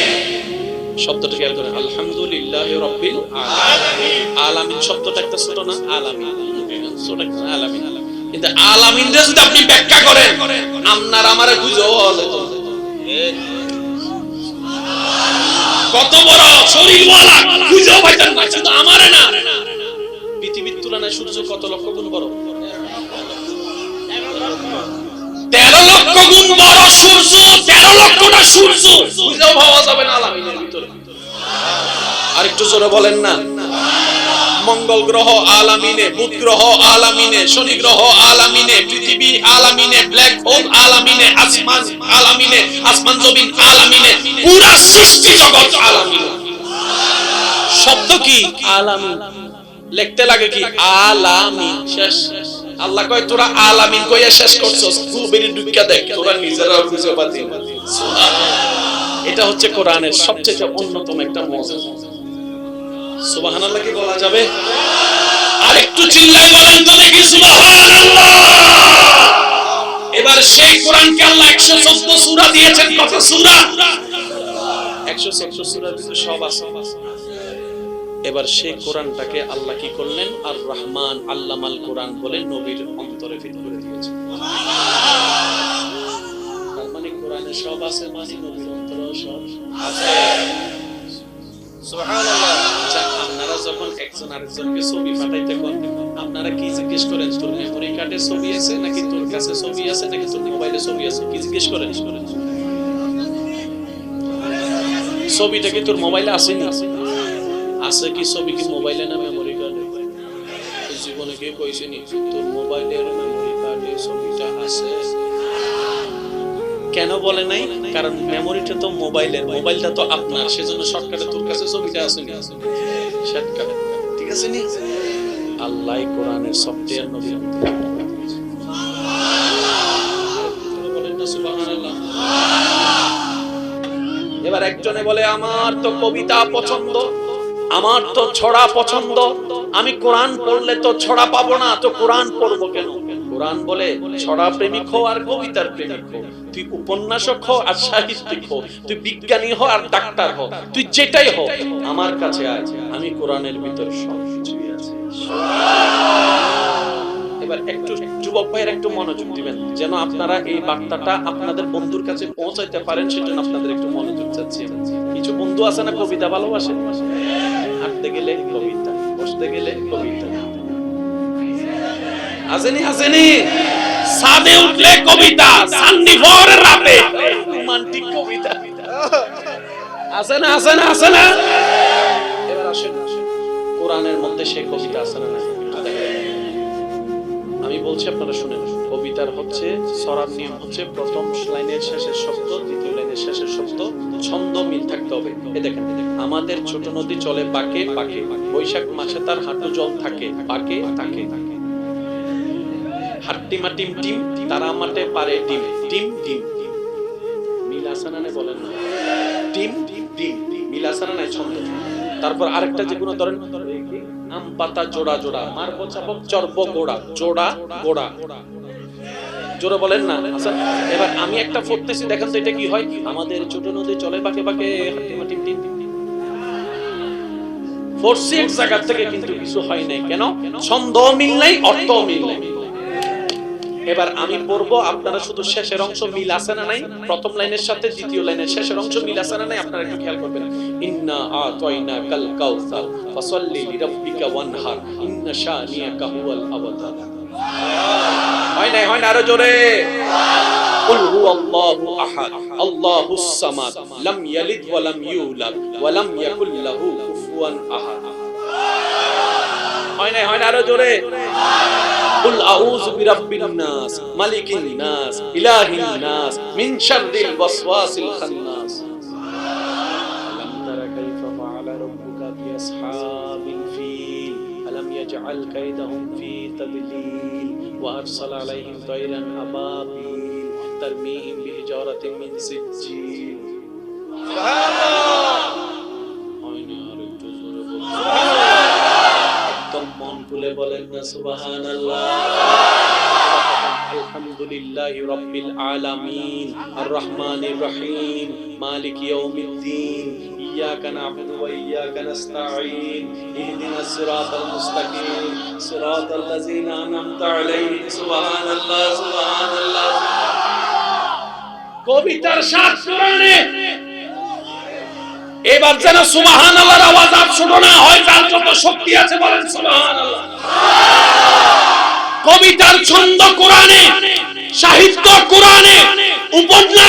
শব্দটা খেয়াল করেন, আলহামদুলিল্লাহি রাব্বিল আলামিন। আলামিন শব্দটা একটা ছোট না? আলামিন ছোট একটা আলামিন। কিন্তু আলামিনরে যদি আপনি ব্যাখ্যা করেন, আপনার আমারে বুঝাও হলো কত বড় শরীরওয়ালা বুঝাও পাইতেন না। শুধু আমারে না, পৃথিবীর তুলনায় সূর্য কত লক্ষ গুণ বড়, 13 লক্ষ গুণ বড়। সূর্য, 13 লক্ষটা সূর্য বুঝেও ভাবা যাবে না আলামিনের ভিতরে। আরেকটু জোরে বলেন না। মঙ্গল গ্রহ আলামিনে, বুধ গ্রহ আলামিনে, শনি গ্রহ আলামিনে, পৃথিবী আলামিনে, ব্ল্যাক হোল আলামিনে, আসমান আলামিনে, আসমান জমিন আলামিনে, পুরা সৃষ্টি জগৎ আলামিনে। শব্দ কি? আলামিন। লিখতে লাগে কি? আলামিন। শেষ। আল্লাহ কয় তোরা আলামিন কইয়া শেষ করছস, গুবেরি ঢুকিয়া দেখ, তোরা নিজেরা বুঝে পাতি। সুবহানাল্লাহ। এটা হচ্ছে কোরআনের সবচেয়ে অন্যতম একটা মুজিজা। সুবহানাল্লাহ কি বলা যাবে? আরেকটু চিল্লায় বলেন তো দেখি সুবহানাল্লাহ। এবার সেই কোরআনকে আল্লাহ 114 সূরা দিয়েছেন। কত সূরা? 114 সূরার ভিতরে সব আছে। এবার সেই কোরআনটাকে আল্লাহ কি করলেন? আর রহমান আল্লামাল কোরআন বলে নবীর অন্তরে ফিট করে দিয়েছেন। তার মানে কোরআনে সব আছে, মানে নবীর অন্তরেও সব আছে। সুবহানাল্লাহ। আচ্ছা, আপনারা যখন একজন আরেকজনকে ছবি পাঠাইতে করেন, আপনারা কি জিজ্ঞেস করেন? তোর মেমরি কার্ডে ছবি আছে নাকি তোর কাছে ছবি আছে নাকি তোর মোবাইলে ছবি আছে? কি জিজ্ঞেস করেন? ছবিটা কি তোর মোবাইলে আছে না? আছে কি ছবি কি মোবাইলে না মেমরি কার্ডে? জীবনে কে কইছে নি তোর মোবাইলের মেমরি কার্ডে ছবিটা আছে? কেন বলে নাই? কারণ মেমোরিটা তো মোবাইলের, মোবাইলটা তো আপনার, সেজন্য শর্টকাটে তোর কাছে ছবিটা আছে নি? শর্টকাট। ঠিক আছে নি? আল্লাহ কোরআনের সফটওয়্যার নবী বলেন না সুবহানাল্লাহ। এবার একজনে বলে আমার তো কবিতা পছন্দ, আমার তো ছড়া পছন্দ, আমি কোরআন পড়লে তো ছড়া পাবো না, তো কোরআন পড়বো কেন? কোরআন বলে ছড়া প্রেমিক হও আর কবিতার প্রেমিক হও, তুই উপন্যাসক হও আর সাহিত্যিক হও, তুই বিজ্ঞানী হও আর ডাক্তার হও, তুই যেটাই হও আমার কাছে আয়, আমি কোরআনের ভিতর সবকিছুই আছে। এবার একটু যুবক ভাইয়ের একটু মনোযোগ দিবেন, যেন আপনারা এই বার্তাটা আপনাদের বন্ধুর কাছে পৌঁছাইতে পারেন, সেজন্য আপনাদের একটু মনোযোগ চাচ্ছি। কিছু বন্ধু আছে না কবিতা ভালোবাসে, হাঁটতে গেলে কবিতা, বসতে গেলে কবিতা, আসেনি আসেনি, সাদে উঠলে কবিতা, সান্ডি ভোর রাতে রোমান্টিক কবিতা, আছে না আছে না আছে না? এবার আসেন কোরআনের মধ্যে সেই কবিতা আছে না? আমি বলছি আপনারা শুনেন। কবিতার হচ্ছে সরার নিয়ম হচ্ছে প্রথম লাইনের শেষের শব্দ, দ্বিতীয় লাইনের শেষের শব্দ ছন্দ মিল থাকতে হবে। এই দেখেন, আমাদের ছোট নদী চলে পাকে পাকে, বৈশাখ মাসে তার হাঁটু জল থাকে, পাকে থাকে, হাট্টিমা টিম টিম, তারা মাঠে পারে ডিম টিম টিম। মিল আছে না? বলেন না। টিম টিম মিল আছে না? ছন্দ। তারপর আরেকটা যেগুলো ধরেন, আম পাতা জোড়া জোড়া, মারবো চাপক চর্ব গোড়া, জোড়া গোড়া, জোরে বলেন না। আচ্ছা, এবার আমি একটা পড়তেছি, দেখেন তো এটা কি হয়। আমাদের ছোট নদী চলে পাকে পাকে, হাট্টিমা টিম টিম। ফোর্সি এক জায়গা থেকে, কিন্তু কিছু হয় নাই। কেন? ছন্দ মিল নাই, অর্থ মিল নাই। এবার আমি পড়বো, আপনারা শুধু শেষের অংশ মিল আছে না নাই, প্রথম লাইনের সাথে দ্বিতীয় লাইনের শেষের অংশ মিল আছে না নাই, আপনারা একটু খেয়াল করবেন। ইন্না আতাইনাকাল কাউসার ফাসাল্লি লিরাব্বিকা ওয়ানহার ইন্না শানিয়াকা হুয়াল আবতার। হয় না? হয় না? আরো জোরে। কুল হুয়াল্লাহু আহাদ আল্লাহুস সামাদ লাম ইয়ালিদ ওয়া লাম ইউলাদ ওয়া লাম ইয়াকুল লাহু কুফুয়ান আহাদ। হয় না? হয় না? আরো জোরে। কুল আউযু বিরাব্বিন নাস মালিকিন নাস ইলাহিন নাস মিন শাররিল ওয়াসওয়াসিল খান্নাস। আলাম তারা কাইফা ফাআলা রাব্বুকা বিআসহাবিল ফিল আলাম ইয়াজআল কাইদাহুম ফি তাদলিল ওয়া আরসালা আলাইহিম তায়রান আবাবিল তারমিহিম বিহিজারাতিন মিন সিজ্জিল। সুবহানাল্লাহ। হয় না? আর একটু জোরে বলুন সুবহানাল্লাহ। মন খুলে বলেন না সুবহানাল্লাহ। আলহামদুলিল্লাহি রাব্বিল আলামিন আর রহমানির রহিম মালিক ইয়াউমিদ্দিন ইয়াকা না'বুদু ওয়া ইয়াকা নাস্তাঈন ইহদিনাস সিরাতাল মুস্তাকিম সিরাতাল লাযিনা আন'আমতা আলাইহিম। সুবহানাল্লাহ সুবহানাল্লাহ। কবিতার সাত কোরআনে। এবার যেন সুবহানাল্লাহর আওয়াজ আর ছোট না হয়, তার যত শক্তি আছে বলেন সুবহানাল্লাহ। কবিতার ছন্দ কোরআনে, সাহিত্য কোরআনে, উপন্যাস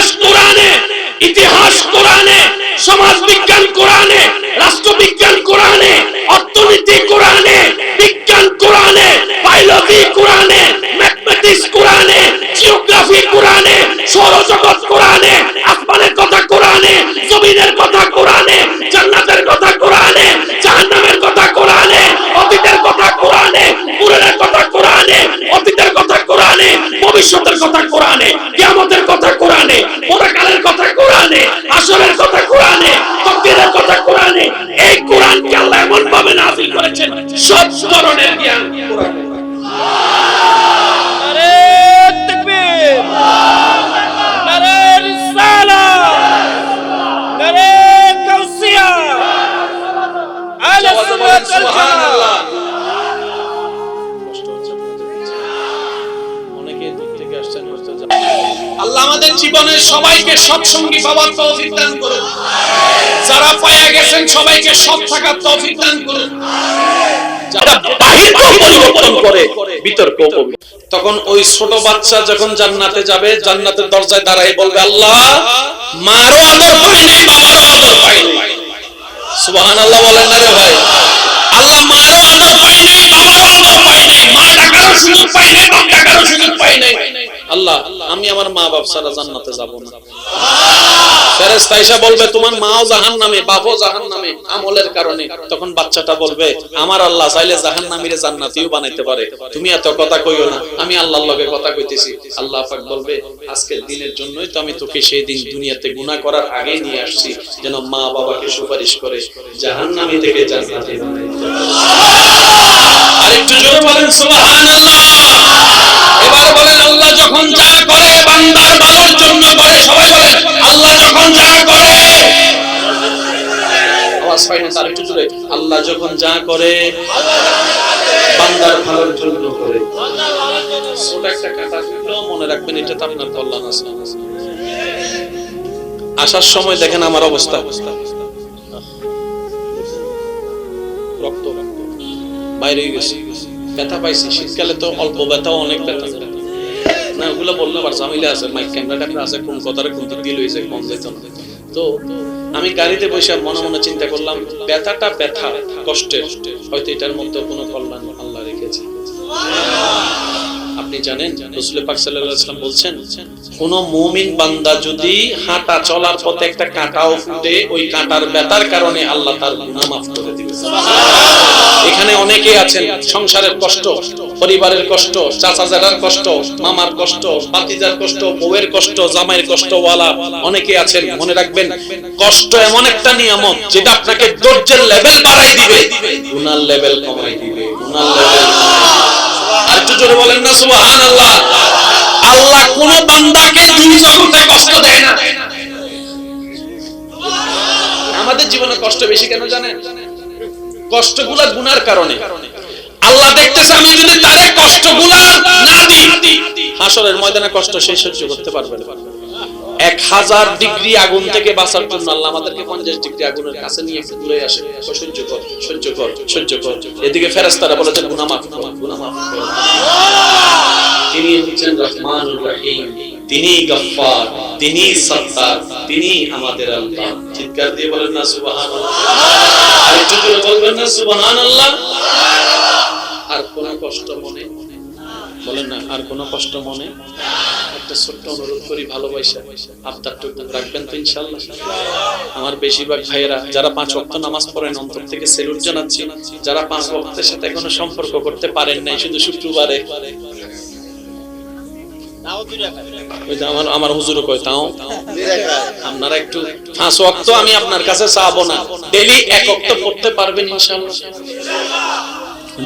ইতিহাস কোরআনে, সমাজ বিজ্ঞান কোরআনে, রাষ্ট্রবিজ্ঞান কোরআনে, অর্থনীতি কোরআনে, বিজ্ঞান কোরআনে, বায়োলজি কোরআনে, ম্যাথমেটিক্স কোরআনে, জিওগ্রাফি কোরআনে, সৌরজগৎ কোরআনে, আসমানের কথা কোরআনে, জমিনের কথা কোরআনে, জান্নাতের কথা কোরআনে, জাহান্নামের কথা কোরআনে, অতীতের কথা কোরআনে, পুরাণের কথা কোরআনে, অতীতের কথা কোরআনে, ভবিষ্যতের কথা কোরআনে, কিয়ামতের কথা কোরআনে, পরকালের কথা কোরআনে, হাসরের কথা কোরআনে, তাকদীরের কথা কোরআনে। এই কোরআনকে আল্লাহ এমন ভাবে নাযিল করেছেন, সব ধরনের জ্ঞান কোরআনে। নারে তাকবীর, নারে রিসালাত, নারে কাউসিয়া, আলা সুবহান সুবহানাল্লাহ। অনেকে দূর থেকে আসছেন, আল্লাহ আমাদের জীবনের সবাইকে সৎসঙ্গী পাওয়ার তৌফিক দান করুন। যারা পায়া গেছেন সবাইকে সৎ থাকার তৌফিক দান করুন। যারা বাহিরকেও পরিবর্তন করে ভিতরকেও পবিত্র। তখন ওই ছোট বাচ্চা যখন জান্নাতে যাবে, জান্নাতের দরজায় দাঁড়ায় বলবে, আল্লাহ মারও আদর পাই নাই, বাবারও আদর পাই নাই। সুবহানাল্লাহ বলেন না রে ভাই? আল্লাহ মারও আদর পাই নাই, বাবারও আদর পাই নাই, মা ডাকারও সুযোগ পাই নাই, বাপ ডাকারও সুযোগ পাই নাই। আল্লাহ আমি আমার মা বাপ ছাড়া জান্নাতে যাব না। ফেরেশতা এসে বলবে, তোমার মাও জাহান্নামে, বাপও জাহান্নামে আমলের কারণে। তখন বাচ্চাটা বলবে, আমার আল্লাহ চাইলে জাহান্নামীরে জান্নাতীও বানাইতে পারে, তুমি এত কথা কইও না, আমি আল্লাহর লগে কথা কইতেছি। আল্লাহ পাক বলবে, আজকের দিনের জন্যই তো আমি তোকে সেই দিন দুনিয়াতে গুনাহ করার আগে নিয়ে আসছি, যেন মা বাবাকে সুপারিশ করে জাহান্নামী থেকে জান্নাতে বানাইতে পারে। আরেকটু জোরে বলেন সুবহানাল্লাহ। এবার বলেন, আল্লাহ যখন যা করে বান্দার ভালোর জন্য করে। সবাই বলেন, আল্লাহ যখন যা করে, আওয়াজ পাই না, আরেকটু জোরে, আল্লাহ যখন যা করে বান্দার ভালোর জন্য করে। ছোট একটা কথা মনে রাখবেন, এটা তো আপনার কল্যাণ আছে। আসার সময় দেখেন আমার অবস্থা, রক্ত বাইরে গেছে, ব্যথা পাইছি। শীতকালে তো অল্প ব্যথা, অনেক ব্যথা না, ওগুলো বললে আবার ঝামেলা আছে, মাইক ক্যামেরাটা আছে, কোন কথাটা কোন দিক দিয়ে লইছে কোন যেত না। তো আমি গাড়িতে বসে মনে মনে চিন্তা করলাম, ব্যথাটা ব্যথা, কষ্টের, হয়তো এটার মধ্যে কোনো কল্যাণ আল্লাহ রেখেছে। আপনি জানেন রাসূল পাক সাল্লাল্লাহু আলাইহি ওয়াসাল্লাম বলছেন, কোন মুমিন বান্দা যদি হাঁটা চলার পথে একটা কাঁটাও ফুটে, ওই কাঁটার ব্যথার কারণে আল্লাহ তার গুনাহ মাফ করে দিবেন। এখানে অনেকে আছেন সংসারের কষ্ট, পরিবারের কষ্ট, চাচা জাদার কষ্ট, মামার কষ্ট, ভাতিজার কষ্ট, বউয়ের কষ্ট, জামাইয়ের কষ্ট ওয়ালা অনেকে আছেন। মনে রাখবেন, কষ্ট এমন একটা নিয়ামত যেটা আপনাকে ধৈর্যের লেভেল বাড়াই দিবে, গুনার লেভেল কমাই দিবে। গুনার লেভেল, আর একটু জোরে বলেন না সুবহানাল্লাহ। আল্লাহ কোন বান্দাকে দুই জগতে কষ্ট দেয় না। আমাদের জীবনে কষ্ট বেশি কেন জানেন? কষ্টগুলা গুনার কারণে। আল্লাহ দেখতেছে, আমি যদি তারে কষ্টগুলা না দিই, হাসরের ময়দানে কষ্ট সে সহ্য করতে পারবে না। 1000 ডিগ্রি আগুন থেকে বাঁচার জন্য আল্লাহ আমাদেরকে 50 ডিগ্রি আগুনের কাছে নিয়ে দূরে আসে, সহ্য কর, সহ্য কর, সহ্য কর। এদিকে ফেরেশতারা বলেছেন, গুনাহ মাফ কর, গুনাহ মাফ কর। তিনি হচ্ছেন রহমানুর রহিম, তিনি গফফার, তিনি সত্তার, তিনি আমাদের আল্লাহ। চিৎকার দিয়ে বলেন না সুবহানাল্লাহ। আরেকটু জোরে বলবেন না সুবহানাল্লাহ। আর কোন কষ্ট মনে বলেন না, আর কোন কষ্ট মনে? একটা ছোট্ট অনুরোধ করি, ভালোবাসা আবদারটুকু রাখবেন তো ইনশাআল্লাহ। আমার বেশিরভাগ ভাইয়েরা যারা 5 ওয়াক্ত নামাজ পড়েন, অন্তর থেকে সেলুট জানাচ্ছি। যারা 5 ওয়াক্তের সাথে এখনো সম্পর্ক করতে পারেন নাই, শুধু শুক্রবারে, আমার হুজুরও কয় তাও আপনারা একটু 5 ওয়াক্ত আমি আপনার কাছে চাবো না, ডেইলি 1 ওয়াক্ত পড়তে পারবেন ইনশাআল্লাহ।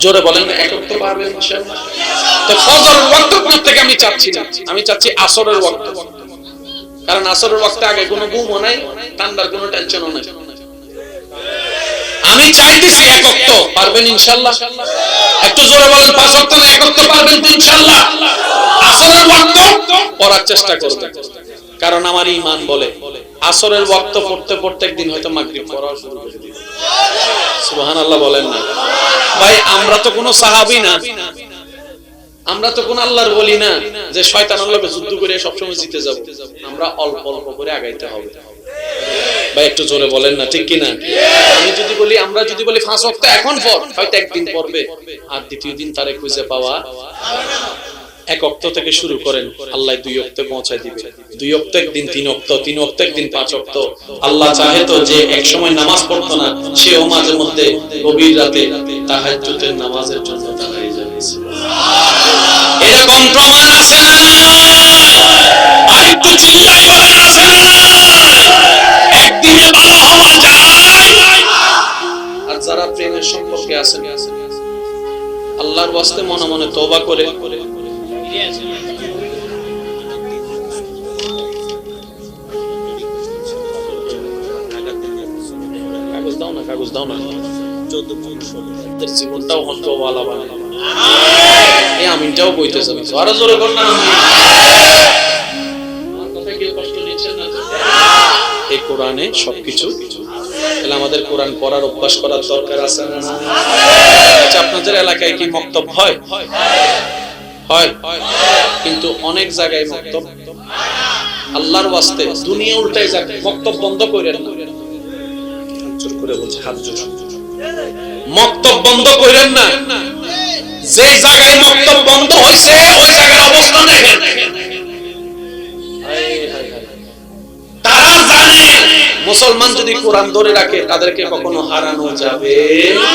জোরে বলেন না, 1 ওয়াক্ত পারবেন ইনশাআল্লাহ। তো ফজরের ওয়াক্ত থেকে আমি চাচ্ছি না, আমি চাচ্ছি আসরের ওয়াক্ত। কারণ আসরের ওয়াক্তে আগে কোনো ঘুমও নাই, ঠান্ডার কোনো টেনশনও নাই। আমি চাইতেছি 1 ওয়াক্ত পারবেন ইনশাআল্লাহ। একটু জোরে বলেন, 5 ওয়াক্ত না 1 ওয়াক্ত পারবেন তো ইনশাআল্লাহ। আসরের ওয়াক্ত পড়ার চেষ্টা করবেন, কারণ আমার ঈমান বলে আসরের ওয়াক্ত পড়তে পড়তে একদিন হয়তো মাগরিব পড়া শুরু করে দিবে। সুবহানাল্লাহ বলেন না ভাই? আমরা তো কোনো সাহাবী না, আমরা তো কোন আল্লাহর ওলি না যে শয়তানের লগে যুদ্ধ করে সব সময় জিতে যাব। আমরা অল্প অল্প করে আগাইতে হবে। ভাই একটু জোরে বলেন না, ঠিক কিনা? আমি যদি বলি, আমরা যদি বলি 5 ওয়াক্ত এখন পড়, হয়তো একদিন পড়বে, আর দ্বিতীয় দিন তারে খুঁজে পাওয়া। 1 ওয়াক্ত থেকে শুরু করেন, আল্লাহ 2 ওয়াক্তে পৌঁছায় দিবে। 2 ওয়াক্ত একদিন 3 ওয়াক্ত, 3 ওয়াক্ত একদিন 5 ওয়াক্ত। আল্লাহ চাহে তো যে এক সময় নামাজ পড়তো না, সেও মাঝে মধ্যে গভীর রাতে তাহাজ্জুদের নামাজের জন্য দাঁড়িয়ে যাবে। এরকম প্রমাণ আছে না? আরেকটু চিল্লায় বলেন আছে না? একদিনে ভালো হওয়া যায়। আর যারা প্রেমের সম্পর্কে আছেন, আল্লাহর ওয়াস্তে মনে মনে তওবা করে কাগজ দাও না, 14 জীবনটাও হন্তওয়ালা বানানো। এই আমিনটাও কইতে যাবে, আরো জোরে বল না। আমার কথা কি কষ্ট নিচ্ছেন না? এই কোরআনে সবকিছু। তাহলে আমাদের কোরআন পড়ার অভ্যাস করার দরকার আছে না? আচ্ছা, আপনাদের এলাকায় কি মক্তব হয়? হয়, কিন্তু অনেক জায়গায় মক্তব। আল্লাহর ওয়াস্তে দুনিয়া উল্টায় যাক, মক্তব বন্ধ করেন না। জোর করে বলছে, হাত জোর। মক্তব বন্ধ করেন না। যে জায়গায় মক্তব বন্ধ হইছে, ওই জায়গার অবস্থা দেখেন। তারা জানে মুসলমান যদি কোরআন ধরে রাখে, তাদেরকে কখনো হারানো যাবে না।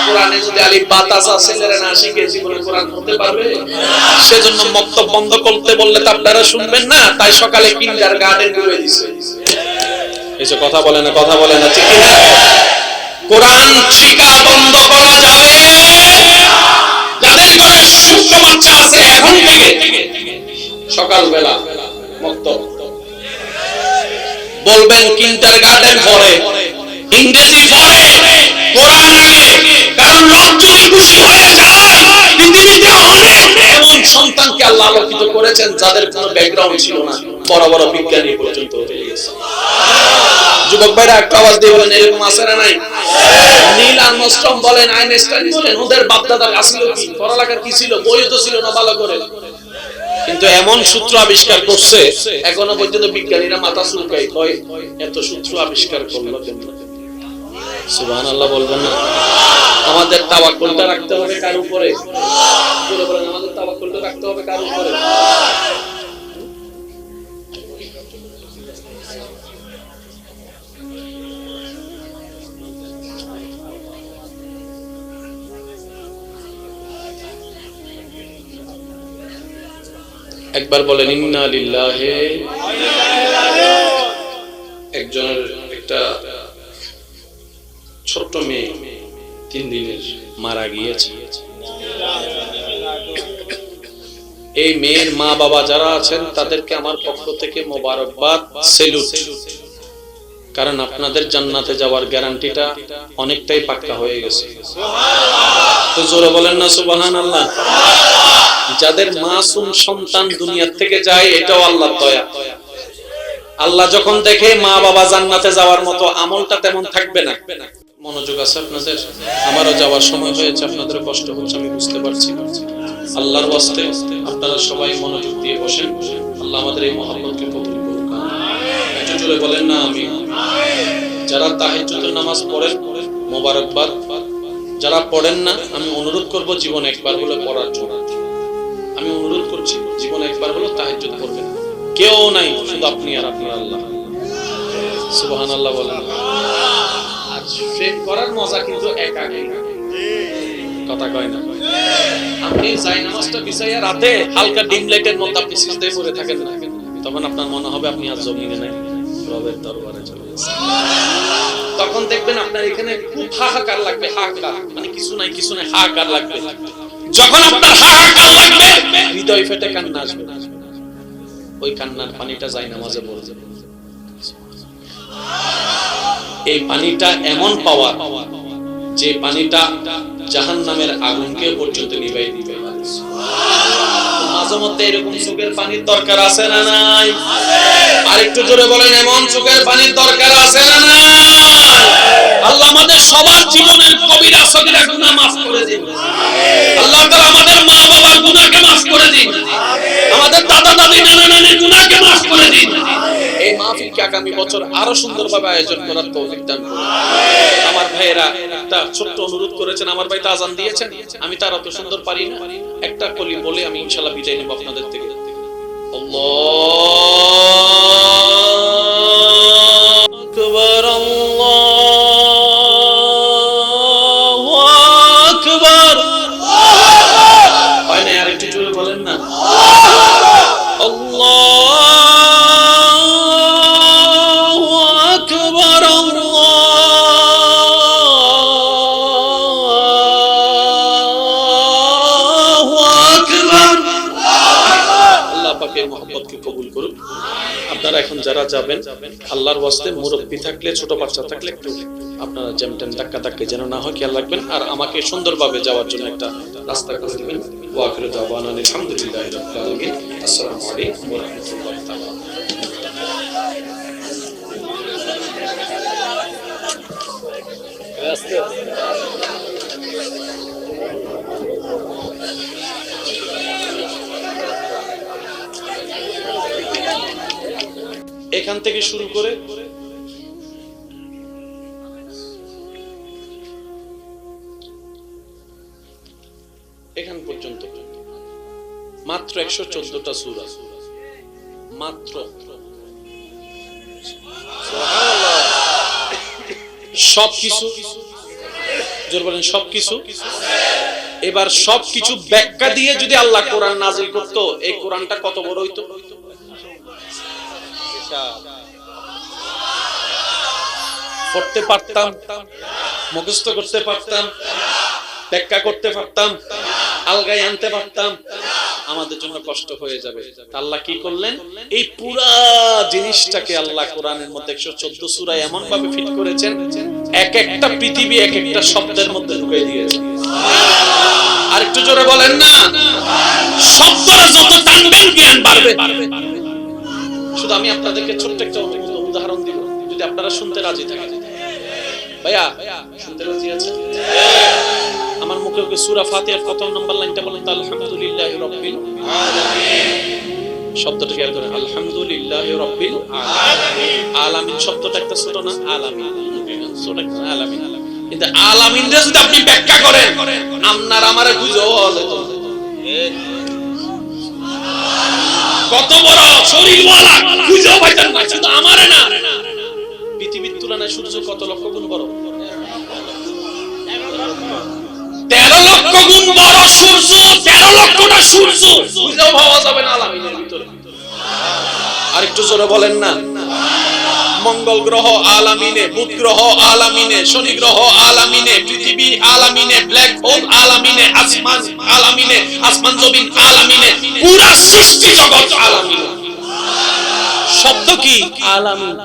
কোরআনে যদি আলিফ বা তা ছেলেরা না শিখে জীবনে কোরআন পড়তে পারবে? সেজন্য মক্তব বন্ধ করতে বললে তো আপনারা শুনবেন না, তাই সকালে কিন্ডারগার্টেন করে দিছে। এই যে কথা বলে না, কথা বলে না, ঠিক না? কোরআন শিক্ষা বন্ধ করা যাবে। যাদের ঘরে ছোট্ট বাচ্চা আছে, এখন থেকে সকালবেলা মক্তব বলবেন, কিন্ডারগার্টেন পড়ে, ইংরেজি পড়ে, কোরআন আগে। কারণ রব যদি খুশি হয়ে যায়, পৃথিবীতে অনেক এমন সন্তানকে আল্লাহ আলোকিত করেছেন যাদের কোনো ব্যাকগ্রাউন্ড ছিল না, বড় বড় বিজ্ঞানী পর্যন্ত হয়ে গেছে। যুবক ভাইরা একটা আওয়াজ দিয়ে বলেন, এরকম আছে না নাই? নীল আর্মস্ট্রং বলেন, আইনস্টাইন বলেন, ওদের বাপ দাদার আসিল কি, পড়ালেখার কি ছিল, বই তো ছিল না ভালো করে, কিন্তু এমন সূত্র আবিষ্কার করছে, এখনো পর্যন্ত বিজ্ঞানীরা মাথা চুলকায়, কয় এত সূত্র আবিষ্কার করলো কেন? সুবহানাল্লাহ বলবেন না? আমাদের তাওয়াক্কুলটা রাখতে হবে কার উপরে? বলেন, আমাদের তাওয়াক্কুলটা রাখতে হবে কার উপরে? একবার বলেন ইন্না লিল্লাহি। একজনের একটা ছোট মেয়ে 3 দিনের মারা গিয়েছে। এই মেয়ের মা বাবা যারা আছেন, তাদেরকে আমার পক্ষ থেকে মোবারকবাদ, সেলুট। কারণ আপনাদের জান্নাতে যাওয়ার গ্যারান্টিটা অনেকটাই পাক্কা হয়ে গেছে। তো জোরে বলেন না সুবহানাল্লাহ। যাদের মাসুম সন্তান দুনিয়া থেকে যায়, এটাও আল্লাহর দয়া। আল্লাহ যখন দেখে মা বাবা জান্নাতে যাওয়ার মতো, আমলটা তেমন থাকবে না। মনোযোগ আছে আপনাদের? আমারও যাওয়ার সময় হয়েছে, আপনাদের কষ্ট হচ্ছে, আমি বুঝতে পারছি। আল্লাহর ওয়াস্তে আপনারা সবাই মনোযোগ দিয়ে বসেন। আল্লাহ আমাদের এই মহব্বতকে কবুল করুন। একটু জোরে বলেন না আমিন। যারা তাহাজ্জুদের নামাজ পড়েন, মোবারকবাদ। যারা পড়েন না, আমি অনুরোধ করব জীবনে একবার হলে পড়ার জন্য। আমি অনুরোধ করছি, জীবনে একবার হলো তাহাজ্জুদ পড়বেন। কেউ নাই, শুধু আপনি আর আপনার আল্লাহ। সুবহানাল্লাহ বলেন। আর প্রেম করার মজা কিন্তু একাকী, কথা কয় না? আপনি যাই নামাজটা বিছাইয়া রাতে হালকা ডিম লাইটের মধ্যে আপনি সিজদায় পড়ে থাকেন না, তখন আপনার মনে হবে আপনি আজ জমিনে নাই, রবের দরবারে চলে গেছেন। তখন দেখবেন আপনার এখানে খুব হাহাকার লাগবে, হাহাকার মানে কিছু নাই হাহাকার লাগবে। যখন আপনার হাহাকার লাগবে, হৃদয় ফেটে কান্না আসবে, ওই কান্নার পানিটা যায় নামাজে পড়ে যাবে। এই পানিটা এমন পাওয়া, যে পানিটা জাহান্নামের আগুনকে পর্যন্ত নিভাই দিবে। মাঝে মধ্যে এরকম চোখের পানির দরকার আছে না নাই? আরেকটু জোরে বলেন, এমন চোখের পানির দরকার আছে না নাই? আল্লাহ আমাদের সবার জীবনের কবিরা সগীরা গুনাহ মাফ করে দিন। আল্লাহ তাআলা আমাদের মা বাবার গুনাহকে মাফ করে দিন। আমাদের দাদা দাদি নানা নানির গুনাহকে মাফ করে দিন। এই মাহফিলকে আগামী বছর আরো সুন্দরভাবে আয়োজন করার তৌফিক দান করুন। আমার ভাইয়েরা একটা ছোট্ট অনুরোধ করেছেন, আমার ভাই তো আজান দিয়েছেন, আমি তার অত সুন্দর পারি না, একটা কলি বলে আমি ইনশাআল্লাহ বিদায় নেব আপনাদের থেকে। আল্লাহু আকবার, আল্লাহু আকবার। হয় না, আর একটু জোরে বলেন না। আল্লাহু আকবার, আল্লাহু আকবার। আল্লাহ পাকের মহব্বতকে কবুল করুন। আপনারা এখন যারা যাবেন, আল্লাহর ওয়াস্তে মুরব্বি থাকলে, ছোট বাচ্চা থাকলে একটু আপনারা জ্যামট্যাম ধাক্কা ধাক্কি যেন না হয় খেয়াল রাখবেন, আর আমাকে সুন্দরভাবে যাওয়ার জন্য একটা রাস্তা করে দিবেন। ওয়া আখিরু দাওয়ানা আলহামদুলিল্লাহি রাব্বিল আলামিন। আসসালামু আলাইকুম ওয়া রাহমাতুল্লাহি তাআলা। এখান থেকে শুরু করে এখান পর্যন্ত মাত্র 114টা সূরা, মাত্র। সবকিছু জোর বলেন, সবকিছু। এবার সবকিছু ব্যাখ্যা দিয়ে যদি আল্লাহ কোরআন নাযিল করতো, এই কোরআনটা কত বড় হইতো। পড়তে পারতাম, মুখস্থ করতে পারতাম, ব্যাখ্যা করতে পারতাম, আলগায় আনতে পারতাম, আমাদের জন্য কষ্ট হয়ে যাবে। আল্লাহ কি করলেন, এই পুরা জিনিসটাকে আল্লাহ কোরআনের মধ্যে 114 সূরায় এমন ভাবে ফিট করেছেন, এক একটা পৃথিবী এক একটা শব্দের মধ্যে ঢুকিয়ে দিয়েছেন। আর একটু জোরে বলেন না। শব্দরা যত টানবেন জ্ঞান বাড়বে। শুধু আমি আপনাদেরকে ছোট্ট একটা উদাহরণ দিব, যদি আপনারা শুনতে রাজি থাকেন। ভাইয়া শুনতে রাজি আছেন? আমার মুখে ওকে সূরা ফাতিহার প্রথম নাম্বার লাইনটা বলেন তো, আলহামদুলিল্লাহি রাব্বিল আলামিন। শব্দটা খেয়াল করেন, আলহামদুলিল্লাহি রাব্বিল আলামিন। আলামিন শব্দটা একটা ছোট না, আলামিন ছোট একটা আলামিন, কিন্তু আলামিনরে যদি আপনি ব্যাখ্যা করেন, আপনার আমারে বুঝাও হলো কত বড় শরীরওয়ালা, বুঝাও পাইতেন না, শুধু আমারে না, পৃথিবীর তুলনায় সূর্য কত লক্ষ গুণ বড়, 13 লক্ষ গুণ বড় সূর্য, 13 লক্ষটা সূর্য, বুঝাও ভাবা যাবে না আলামিনের ভিতরে। আরেকটু জোরে বলেন না। মঙ্গল গ্রহ আলামিনে, বুধ গ্রহ আলামিনে, শনি গ্রহ আলামিনে, পৃথিবী আলামিনে, ব্ল্যাক হোল আলামিনে, আসমান আলামিনে, আসমান জমিন আলামিনে, পুরা সৃষ্টি জগৎ আলামিনে। শব্দ কি আলামিন,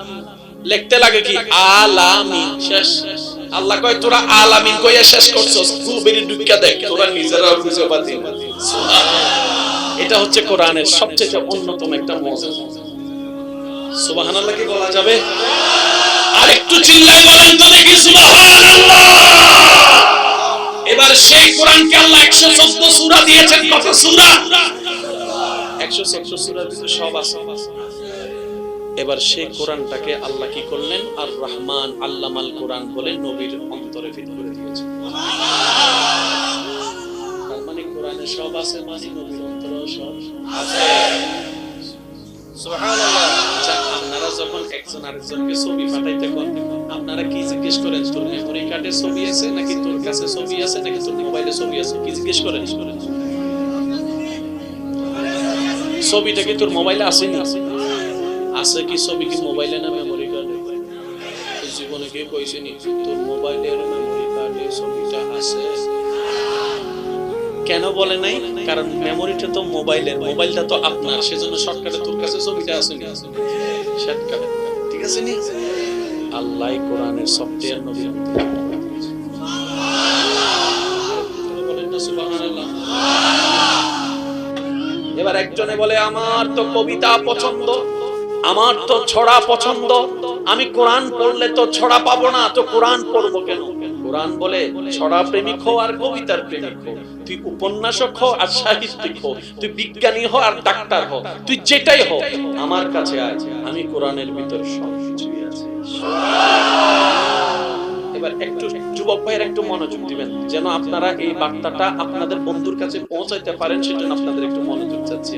লিখতে লাগে কি আলামিন, শেষ। আল্লাহ কয় তোরা আলামিন কইয়া শেষ করছস, গুবেরি ঢুকিয়া দেখ, তোরা নিজেরা বুঝে পাতি। এটা হচ্ছে কোরআনের সবচেয়ে অন্যতম একটা মুজিজা। সুবহানাল্লাহ কি বলা যাবে? আর একটু চিল্লায় বলেন তো দেখি সুবহানাল্লাহ। এবার সেই কোরআনকে আল্লাহ 114 সূরা দিয়েছেন। কত সূরা? 114 সূরার ভিতরে সব আছে। এবার সেই কোরআনটাকে আল্লাহ কি করলেন, আর রহমান আল্লামাল কোরআন বলে নবীর অন্তরে ফিট করে দিয়েছেন। তার মানে কোরআনে সব আছে, মানে নবীর অন্তরেও সব আছে। সুবহানাল্লাহ। আচ্ছা, আপনারা যখন একজন আরেকজনকে ছবি পাঠাইতে করেন, আপনারা কি জিজ্ঞেস করেন? তোর মেমরি কার্ডে ছবি আছে নাকি তোর কাছে ছবি আছে নাকি তোর মোবাইলে ছবি আছে? কি জিজ্ঞেস করেন? ছবিটা কি তোর মোবাইলে আছে না? আছে কি ছবি কি মোবাইলে না মেমরি কার্ডে? জীবনে কে কইছে নি তোর মোবাইলের মেমরি কার্ডে ছবিটা আছে? কেন বলে নাই? কারণ মেমোরিটা তো মোবাইলের, মোবাইলটা তো আপনার, সেজন্য শর্টকাটে তোর কাছে ছবিটা আছে নি, শর্টকাট, ঠিক আছে নি? আল্লাহ কোরআনের সফটওয়্যার নবী বলেন না সুবহানাল্লাহ। এবার একজনে বলে আমার তো কবিতা পছন্দ, আমার তো ছড়া পছন্দ, আমি কোরআন পড়লে তো ছড়া পাবো না, তো কোরআন পড়বো কেন? কোরআন বলে ছড়া প্রেমিক হও আর কবিতার প্রেমিক হও, তুই উপন্যাসক হও আর সাহিত্যিক হও, তুই বিজ্ঞানী হও আর ডাক্তার হও, তুই যেটাই হও আমার কাছে আয়, আমি কোরআনের ভিতর সবকিছুই আছে। এবার একটু যুবক ভাইয়ের একটু মনোযোগ দিবেন, যেন আপনারা এই বার্তাটা আপনাদের বন্ধুর কাছে পৌঁছাইতে পারেন, সেজন্য আপনাদের একটু মনোযোগ চাচ্ছি।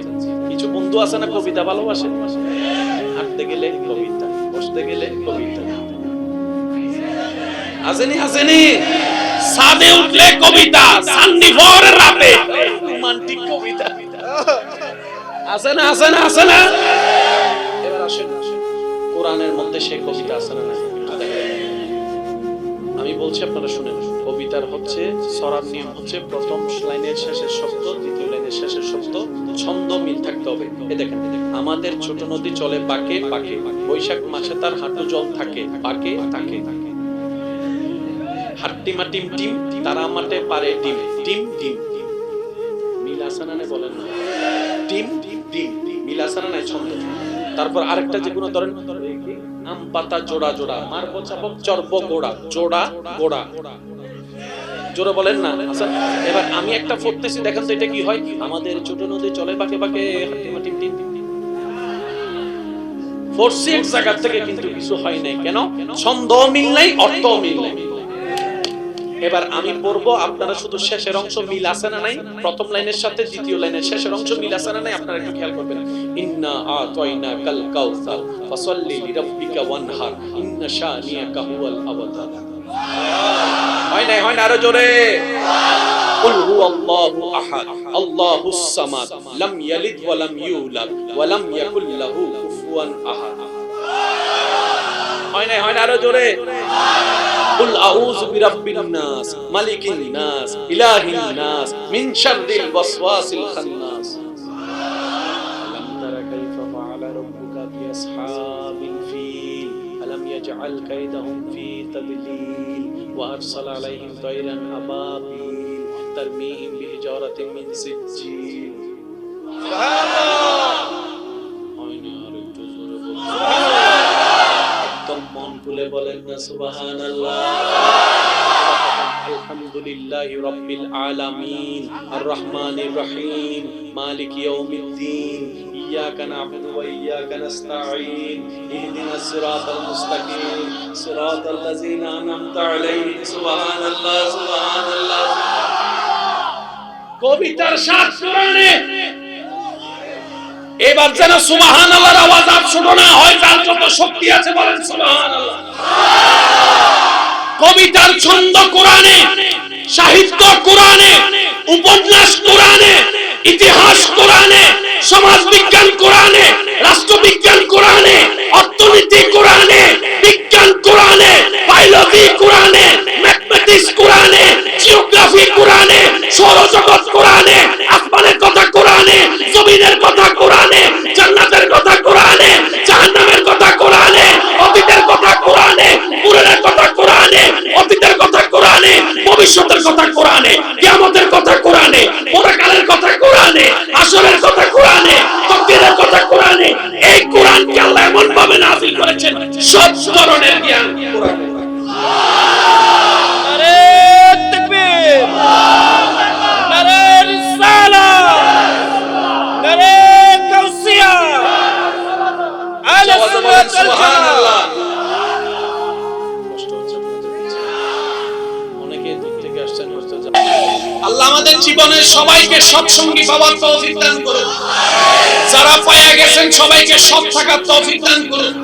কিছু বন্ধু আছে না কবিতা ভালোবাসে, হাঁটতে গেলে কবিতা, বসতে গেলে কবিতা, আসেনি আসেনি, সাদে উঠলে কবিতা, সান্নি ভোর রাতে রোমান্টিক কবিতা, আছে না আছে না আছে না। এবার আসেন কোরআনের মধ্যে সেই কবিতা আছে না? আমি বলছি আপনারা শুনেন, কবিতার হচ্ছে সরার নিয়ম হচ্ছে প্রথম লাইনের শেষের শব্দ, দ্বিতীয় লাইনের শেষের শব্দ ছন্দ মিল থাকতে হবে। এই দেখেন, আমাদের ছোট নদী চলে পাকে পাকে, বৈশাখ মাসে তার হাঁটু জল থাকে, পাকে থাকে, হাট্টিমা টিম টিম, তারা মাঠে পারে ডিম টিম টিম। মিল আছে না? বলেন না, টিম টিম মিল আছে না? ছন্দ। তারপর আরেকটা যেগুলো ধরেন, আম পাতা জোড়া জোড়া, মারবো চাপক চর্ব গোড়া, জোড়া গোড়া, জোরে বলেন না। আচ্ছা, এবার আমি একটা পড়তেছি, দেখেন তো এটা কি হয়। আমাদের ছোট নদী চলে পাকে পাকে, হাট্টিমা টিম টিম। ফোর্সি এক জায়গা থেকে কিন্তু কিছু হয় নাই, কেন? ছন্দ মিল নাই, অর্থ মিল নাই। এবার আমি পড়বো, আপনারা শুধু শেষের অংশ মিল আছে না নাই, প্রথম লাইনের সাথে দ্বিতীয় লাইনের শেষের অংশ মিল আছে না নাই, আপনারা একটু খেয়াল করবেন। ইন্না আতাইনাকাল কাউসার ফাসাল্লি লিরাব্বিকা ওয়ানহার ইন্না শানিয়াকা হুয়াল আবতার। হয় না? হয় না? আরো জোরে। কুল হুয়াল্লাহু আহাদ আল্লাহুস সামাদ লাম ইয়ালিদ ওয়া লাম ইউলাদ ওয়া লাম ইয়াকুল লাহু কুফুয়ান আহাদ। হয় না? হয় না? আরো জোরে। কুল আউযু বিরাব্বিন নাস মালিকিন নাস ইলাহিন নাস মিন শাররিল ওয়াসওয়াসিল খান্নাস। আলাম তারা কাইফা ফাআলা রাব্বুকা বিআসহাবিল ফিল আলাম ইয়াজআল কাইদাহুম ফি তাদলিল ওয়া আরসালা আলাইহিম তায়রান আবাবিল তারমিহিম বিহিজারাতিন মিন সিজ্জিল। সুবহানাল্লাহ। হয় না? আর একটু জোরে বলুন সুবহানাল্লাহ। মন খুলে বলেন না সুবহানাল্লাহ। আলহামদুলিল্লাহি রাব্বিল আলামিন আর রহমানির রহিম মালিক ইয়াউমিদ্দিন ইয়াকা না'বুদু ওয়া ইয়াকা নাস্তাঈন ইহদিনাস সিরাতাল মুস্তাকিম সিরাতাল লাযিনা আন'আমতা আলাইহিম। সুবহানাল্লাহ সুবহানাল্লাহ। কবিতার সাত কোরআনে। এবার যেন সুবহানাল্লাহর আওয়াজ আর ছোট না হয়, যার যত শক্তি আছে বলেন সুবহানাল্লাহ। কবিতার ছন্দ কোরআনে, সাহিত্য কোরআনে, উপন্যাস কোরআনে, ইতিহাস কোরআনে, সমাজ বিজ্ঞান কোরআনে, রাষ্ট্রবিজ্ঞান কোরআনে, অর্থনীতি কোরআনে, বিজ্ঞান কোরআনে, বায়োলজি কোরআনে, ম্যাথমেটিক্স কোরআনে, জিওগ্রাফি কোরআনে, সৌরজগৎ কোরআনে, আসমানের কথা কোরআনে, জমিনের কথা কোরআনে, জান্নাতের কথা কোরআনে, জাহান্নামের কথা কোরআনে, অতীতের কথা কোরআনে, পুরাণের কথা কোরআনে, অতীতের কথা কোরআনে, ভবিষ্যতের কথা কোরআনে, কিয়ামতের কথা কোরআনে, পরকালের কথা কোরআনে, আসরের কথা কোরআনে, তাকদীরের কথা কোরআনে। এই কোরআনকে আল্লাহ এমন ভাবে নাযিল করেছেন, সব ধরনের জ্ঞান কোরআনে। নারে তাকবীর, নারে রিসালাত, নারে কাউসিয়া, আলা সুবহান সুবহানাল্লাহ। কষ্ট হচ্ছে অনেকে দূর থেকে আসছেন, আল্লাহ আমাদের জীবনের সবাইকে সৎসঙ্গী পাওয়ার তৌফিক দান করুন। যারা পায়া গেছেন সবাইকে সৎ থাকার তৌফিক দান করুন।